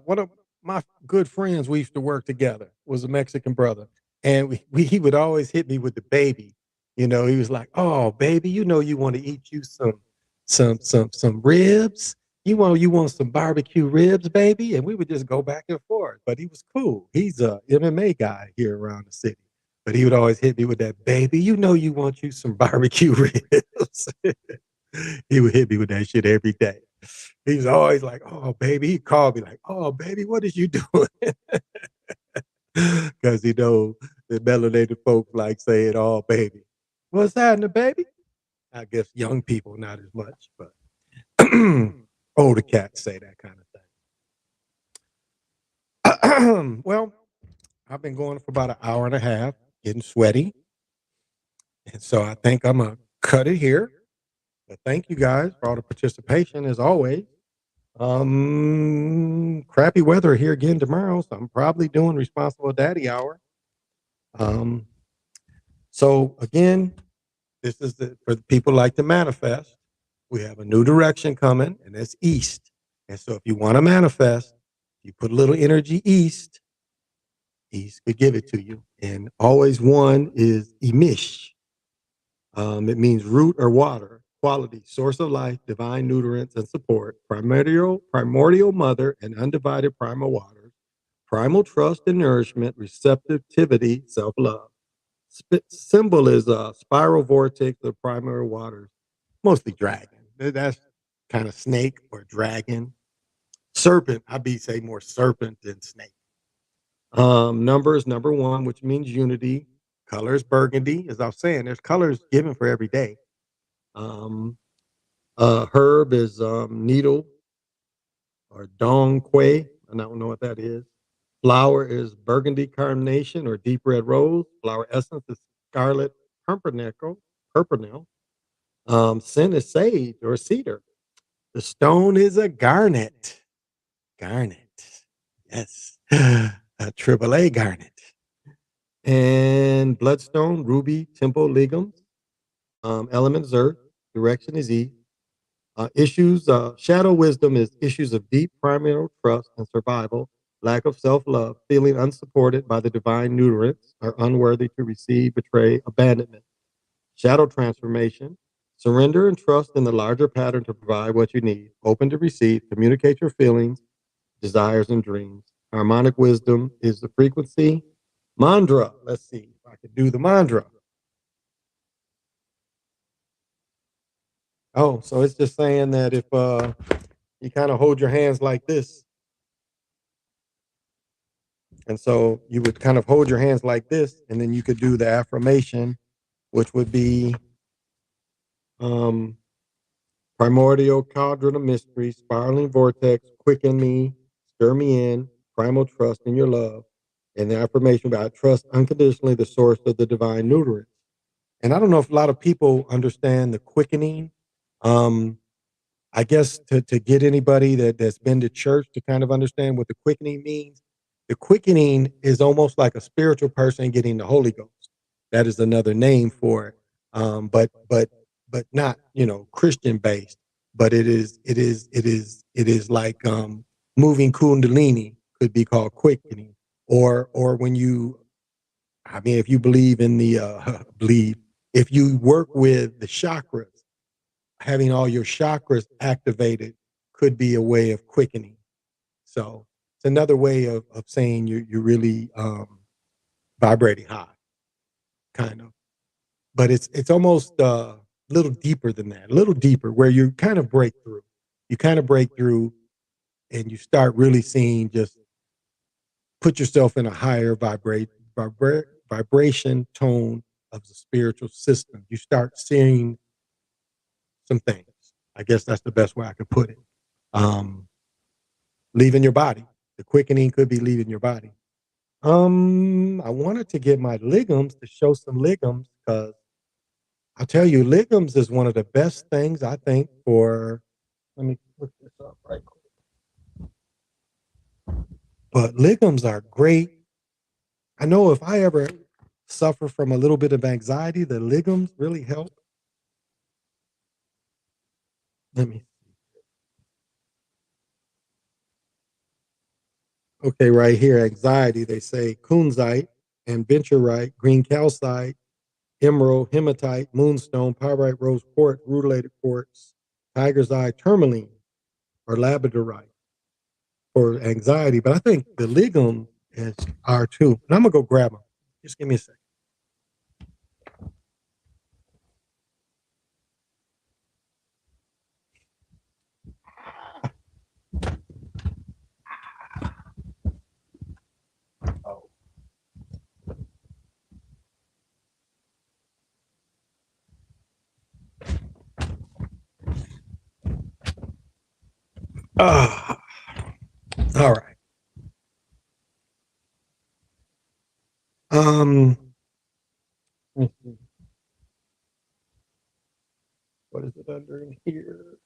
one of my good friends we used to work together was a Mexican brother. And he would always hit me with the baby. He was like, "Oh, baby, you want to eat you some ribs. You want some barbecue ribs, baby?" And we would just go back and forth. But he was cool. He's a MMA guy here around the city. But he would always hit me with that, "Baby, you want you some barbecue ribs." He would hit me with that shit every day. He was always like, "Oh, baby." He called me like, "Oh, baby, what is you doing?" Because the melanated folks like saying, "Oh, baby." What's happening, baby? I guess young people not as much, but older cats say that kind of thing. Well, I've been going for about an hour and a half, getting sweaty. And so I think I'm going to cut it here. But thank you guys for all the participation as always. Crappy weather here again tomorrow, so I'm probably doing responsible daddy hour. Um, so again, this is for the people like to manifest. We have a new direction coming, and it's east. And so if you want to manifest, you put a little energy east, east could give it to you. And always one is emish. It means root or water, quality, source of life, divine nutrients and support, primordial mother and undivided primal waters, primal trust and nourishment, receptivity, self-love. Symbol is a spiral vortex of primary waters, mostly dragon. That's kind of snake or dragon. Serpent, I'd be say more serpent than snake. Number is number one, which means unity. Color is burgundy. As I was saying, there's colors given for every day. Um, herb is needle or dong quay. I don't know what that is. Flower is burgundy carnation or deep red rose. Flower essence is scarlet purple. Scent is sage or cedar. The stone is a garnet. Garnet. Yes. A triple A garnet. And bloodstone, ruby, temple, legums. Element is earth. Direction is east. Shadow wisdom is issues of deep primary trust and survival, lack of self love, feeling unsupported by the divine nutrients, or unworthy to receive, betray, abandonment. Shadow transformation, surrender and trust in the larger pattern to provide what you need, open to receive, communicate your feelings, desires, and dreams. Harmonic wisdom is the frequency. Mandra, let's see if I could do the mandra. Oh, so it's just saying that if you kind of hold your hands like this, and so you would kind of hold your hands like this, and then you could do the affirmation, which would be um, primordial cauldron of mystery, spiraling vortex, quicken me, stir me in, primal trust in your love. And the affirmation about trust unconditionally the source of the divine nutrients. And I don't know if a lot of people understand the quickening. Um, I guess to get anybody that's been to church to kind of understand what the quickening means, the quickening is almost like a spiritual person getting the Holy Ghost. That is another name for it. But not, Christian based, but it is like moving kundalini could be called quickening. Or when I mean, if you believe in the believe, if you work with the chakras, having all your chakras activated could be a way of quickening. So it's another way of saying you're really vibrating high, kind of. But it's almost a little deeper than that, a little deeper, where you kind of break through. You kind of break through, and you start really seeing, just put yourself in a higher vibration tone of the spiritual system. You start seeing some things. I guess that's the best way I could put it. Um, Leaving your body. The quickening could be leaving your body. I wanted to get my limbs to show some limbs, because I'll tell you, limbs is one of the best things I think for. Let me look this up right quick. But limbs are great. I know if I ever suffer from a little bit of anxiety, the limbs really help. Let me. Okay, right here, anxiety. They say kunzite and venturite, green calcite, emerald, hematite, moonstone, pyrite, rose quartz, rutilated quartz, tiger's eye, tourmaline, or labradorite for anxiety. But I think the ligum are too. And I'm gonna go grab them. Just give me a second. Oh. Ah, all right. Um, let me see. What is it under in here?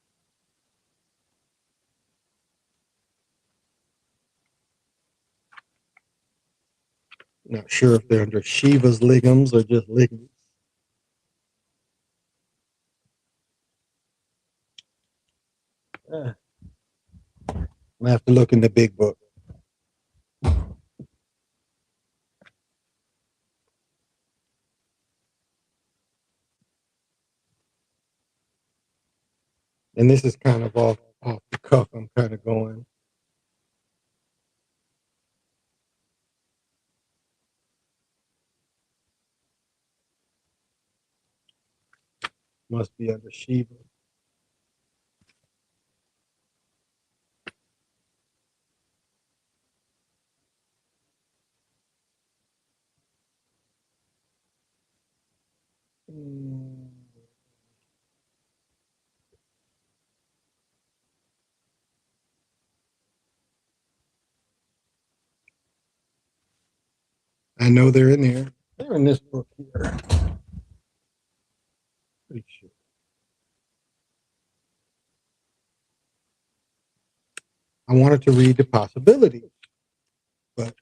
Not sure if they're under Shiva's lignums or just lignums. I have to look in the big book. And this is kind of off the cuff. I'm kind of going. Must be under Shiva. I know they're in there. They're in this book here. Pretty sure. I wanted to read the possibilities, but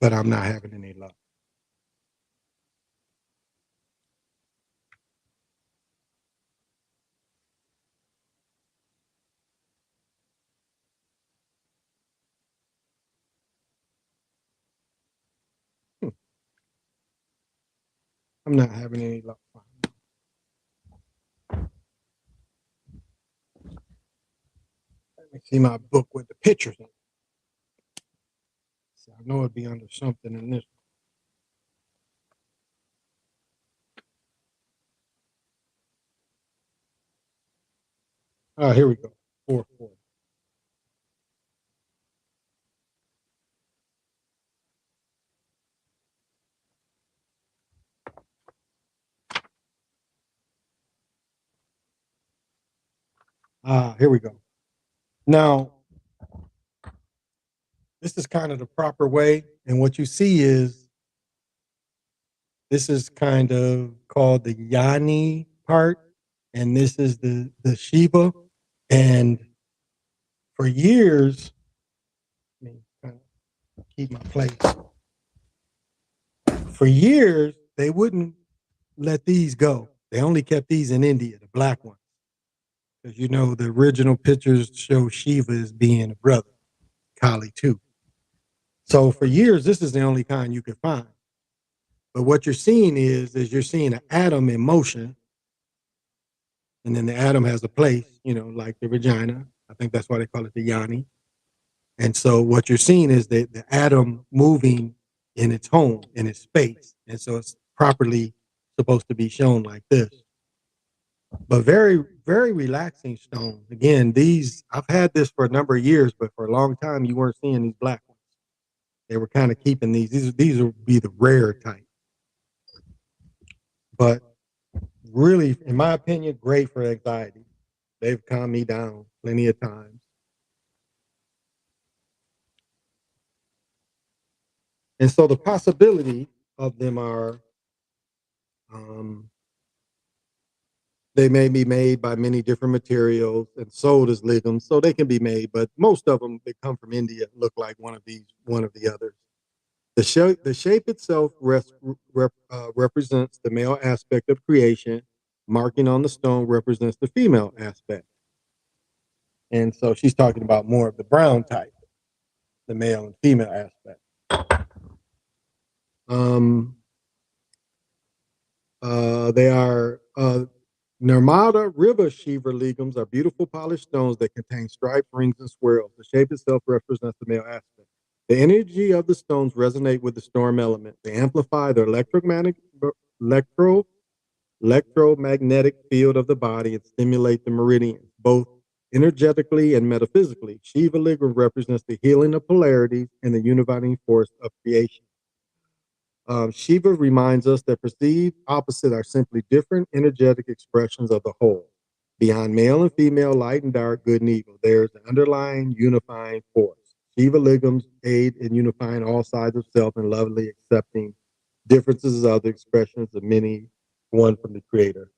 I'm not having any luck. I'm not having any luck. Let me see my book with the pictures in it. So I know it'd be under something in this. Here we go. 440. Here we go. Now, this is kind of the proper way. And what you see is this is kind of called the Yanni part. And this is the Shiva. And for years, let me kind of keep my place. For years, they wouldn't let these go. They only kept these in India, the black ones. Because you know the original pictures show Shiva as being a brother, Kali too. So for years, this is the only kind you could find. But what you're seeing is you're seeing an atom in motion, and then the atom has a place, you know, like the vagina. I think that's why they call it the yoni. And so what you're seeing is the atom moving in its home, in its space. And so it's properly supposed to be shown like this. But very, very relaxing stones. Again, these, I've had this for a number of years, but for a long time, you weren't seeing these black ones. They were kind of keeping these. These would be the rare type. But really, in my opinion, great for anxiety. They've calmed me down plenty of times. And so the possibility of them are they may be made by many different materials and sold as lignums, so they can be made, but most of them that come from India look like one of the others. The shape itself represents the male aspect of creation. Marking on the stone represents the female aspect. And so she's talking about more of the brown type, the male and female aspect. They are Nirmada River Shiva lignums are beautiful polished stones that contain stripes, rings, and swirls. The shape itself represents the male aspect. The energy of the stones resonate with the storm element. They amplify the electromagnetic field of the body and stimulate the meridians, both energetically and metaphysically. Shiva ligum represents the healing of polarities and the unifying force of creation. Shiva reminds us that perceived opposites are simply different energetic expressions of the whole. Beyond male and female, light and dark, good and evil, there's an underlying unifying force. Shiva ligums aid in unifying all sides of self and lovingly accepting differences of the expressions of many, one from the Creator.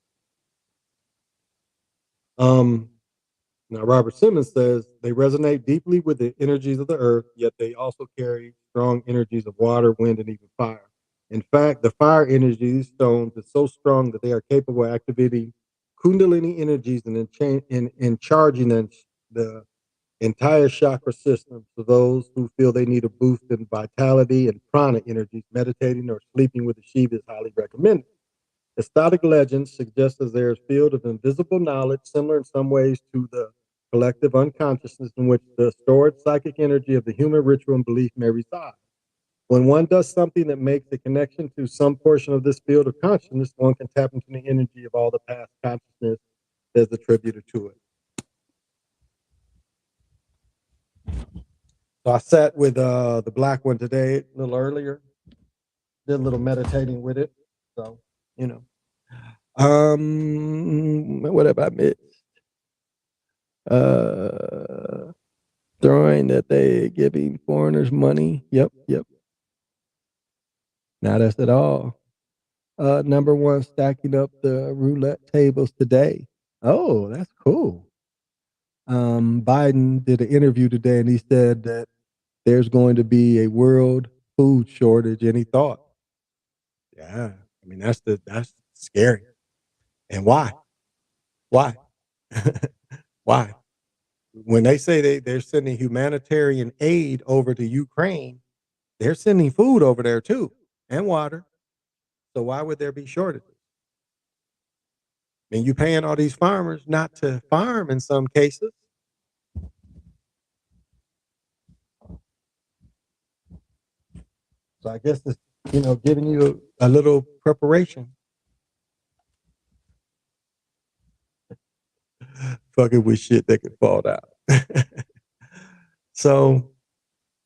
Now, Robert Simmons says they resonate deeply with the energies of the earth, yet they also carry strong energies of water, wind, and even fire. In fact, the fire energy of these stones is so strong that they are capable of activating Kundalini energies and in charging the entire chakra system. For those who feel they need a boost in vitality and prana energies, meditating or sleeping with the Shiva is highly recommended. Historic legends suggest that there is a field of invisible knowledge, similar in some ways to the collective unconsciousness in which the stored psychic energy of the human ritual and belief may reside. When one does something that makes a connection to some portion of this field of consciousness, one can tap into the energy of all the past consciousness that's attributed to it. So I sat with the black one today a little earlier, did a little meditating with it. So, you know. What have I missed? Throwing that they giving foreigners money. Yep. Not us at all. Number one, stacking up the roulette tables today. Oh, that's cool. Biden did an interview today and he said that there's going to be a world food shortage. Any thought? Yeah, I mean that's scary. And why? Why? Why? When they say they're sending humanitarian aid over to Ukraine, they're sending food over there too and water. So why would there be shortages? And you paying all these farmers not to farm in some cases. So I guess it's, giving you a little preparation. Fucking with shit that could fall down. So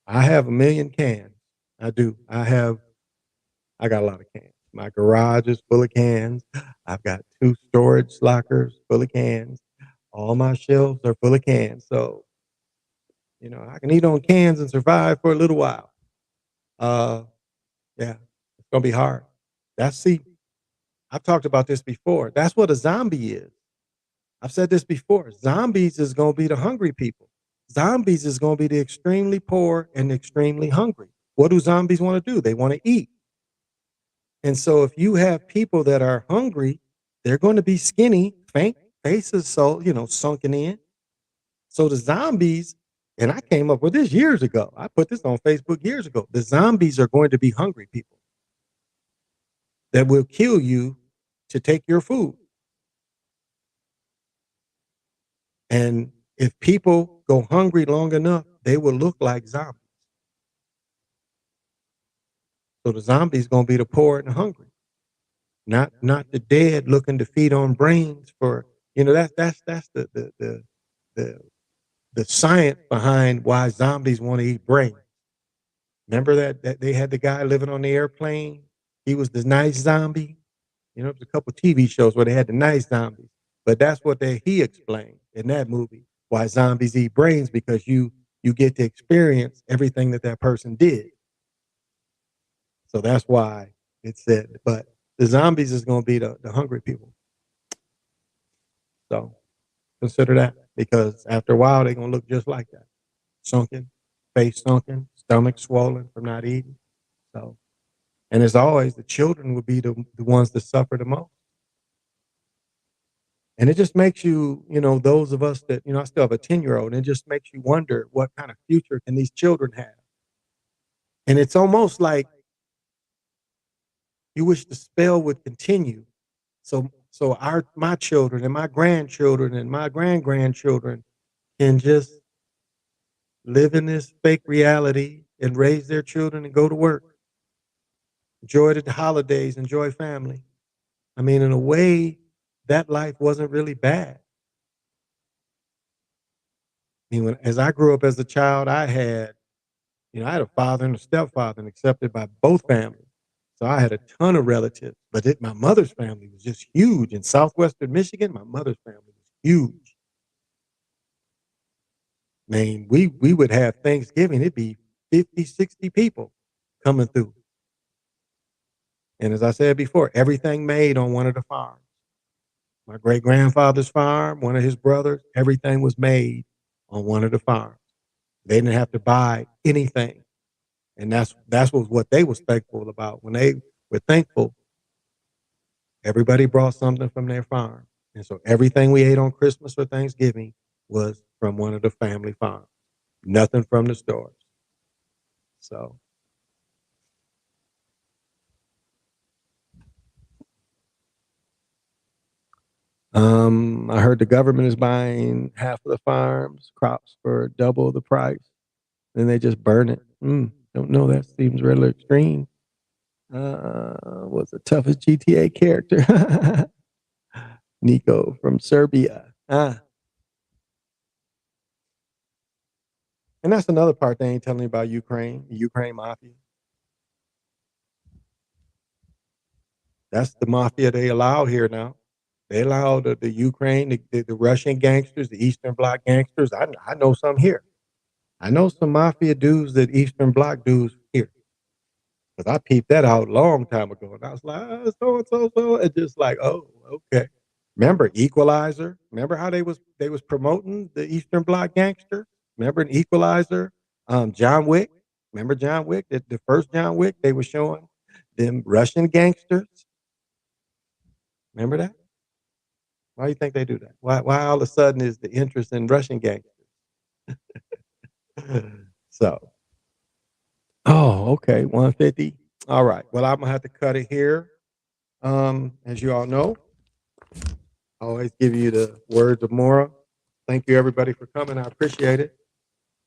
I have 1 million cans. I do. I got a lot of cans. My garage is full of cans. I've got 2 storage lockers full of cans. All my shelves are full of cans. So, I can eat on cans and survive for a little while. Yeah, it's gonna be hard. I've talked about this before. That's what a zombie is. I've said this before. Zombies is gonna be the hungry people. Zombies is gonna be the extremely poor and extremely hungry. What do zombies want to do? They want to eat. And so if you have people that are hungry, they're going to be skinny, faint faces, so sunken in. So the zombies, and I came up with this years ago. I put this on Facebook years ago. The zombies are going to be hungry people that will kill you to take your food. And if people go hungry long enough, they will look like zombies. So the zombies going to be the poor and the hungry, not the dead looking to feed on brains for that's the science behind why zombies want to eat brains. Remember that they had the guy living on the airplane. He was the nice zombie. There's a couple TV shows where they had the nice zombies, but that's what he explained in that movie why zombies eat brains, because you get to experience everything that person did. So that's why it said. But the zombies is going to be the hungry people. So consider that, because after a while they're going to look just like that, sunken, face sunken, stomach swollen from not eating. So, and as always, the children will be the ones that suffer the most. And it just makes you, those of us that, I still have a 10-year-old, and it just makes you wonder what kind of future can these children have? And it's almost like you wish the spell would continue. So my children and my grandchildren and my grandchildren can just live in this fake reality and raise their children and go to work. Enjoy the holidays, enjoy family. I mean, in a way, that life wasn't really bad. I mean, as I grew up as a child, I had a father and a stepfather, and accepted by both families. So I had a ton of relatives, but my mother's family was just huge. In Southwestern Michigan, my mother's family was huge. I mean, we would have Thanksgiving, it'd be 50, 60 people coming through. And as I said before, everything made on one of the farms. My great grandfather's farm, one of his brothers, everything was made on one of the farms. They didn't have to buy anything. And that's what they was thankful about. When they were thankful, everybody brought something from their farm. And so everything we ate on Christmas or Thanksgiving was from one of the family farms. Nothing from the stores. So I heard the government is buying half of the farms, crops for double the price. Then they just burn it. Don't know. That seems rather extreme. Was the toughest GTA character? Nico from Serbia. And that's another part they ain't telling me about Ukraine, the Ukraine mafia. That's the mafia they allow here now. They allow the Ukraine, the Russian gangsters, the Eastern Bloc gangsters. I know some here. I know some mafia dudes that Eastern Bloc dudes here. Because I peeped that out a long time ago. And I was like, so and so, so. And just like, oh, okay. Remember Equalizer? Remember how they was promoting the Eastern Bloc gangster? Remember in Equalizer? John Wick? Remember John Wick? The first John Wick, they were showing them Russian gangsters. Remember that? Why do you think they do that? Why all of a sudden is the interest in Russian gangsters? So, oh, okay, 150. All right. Well, I'm gonna have to cut it here. As you all know, I always give you the words of Mora. Thank you, everybody, for coming. I appreciate it.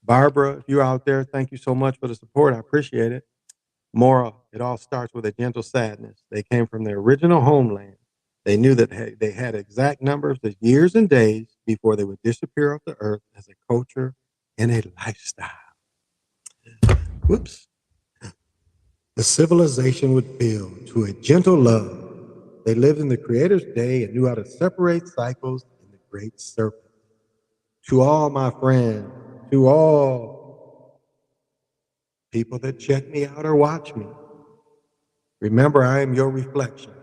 Barbara, if you're out there, thank you so much for the support. I appreciate it. Mora, it all starts with a gentle sadness. They came from their original homeland. They knew that they had exact numbers of years and days before they would disappear off the earth as a culture and a lifestyle. Whoops. The civilization would build to a gentle love. They lived in the Creator's day and knew how to separate cycles in the great serpent. To all my friends, to all people that check me out or watch me, remember I am your reflection.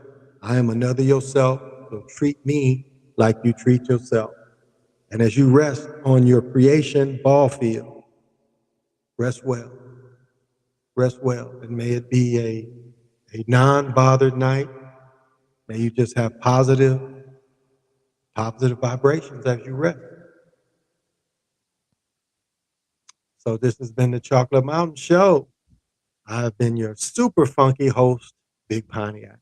I am another yourself, so treat me like you treat yourself. And as you rest on your creation ball field, rest well. Rest well, and may it be a non-bothered night. May you just have positive vibrations as you rest. So this has been the Chocolate Mountain Show. I've been your super funky host, Big Pontiac.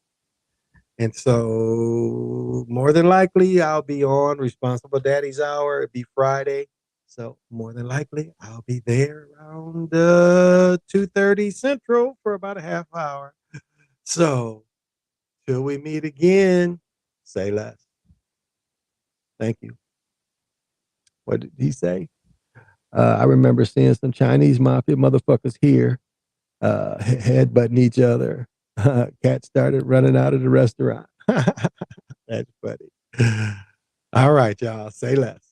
And so more than likely I'll be on Responsible Daddy's Hour. It'll be Friday. So more than likely I'll be there around 2:30 Central for about a half hour. So till we meet again, say less. Thank you. What did he say? I remember seeing some Chinese mafia motherfuckers here headbutting each other. Cat started running out of the restaurant. That's funny. All right, y'all. Say less.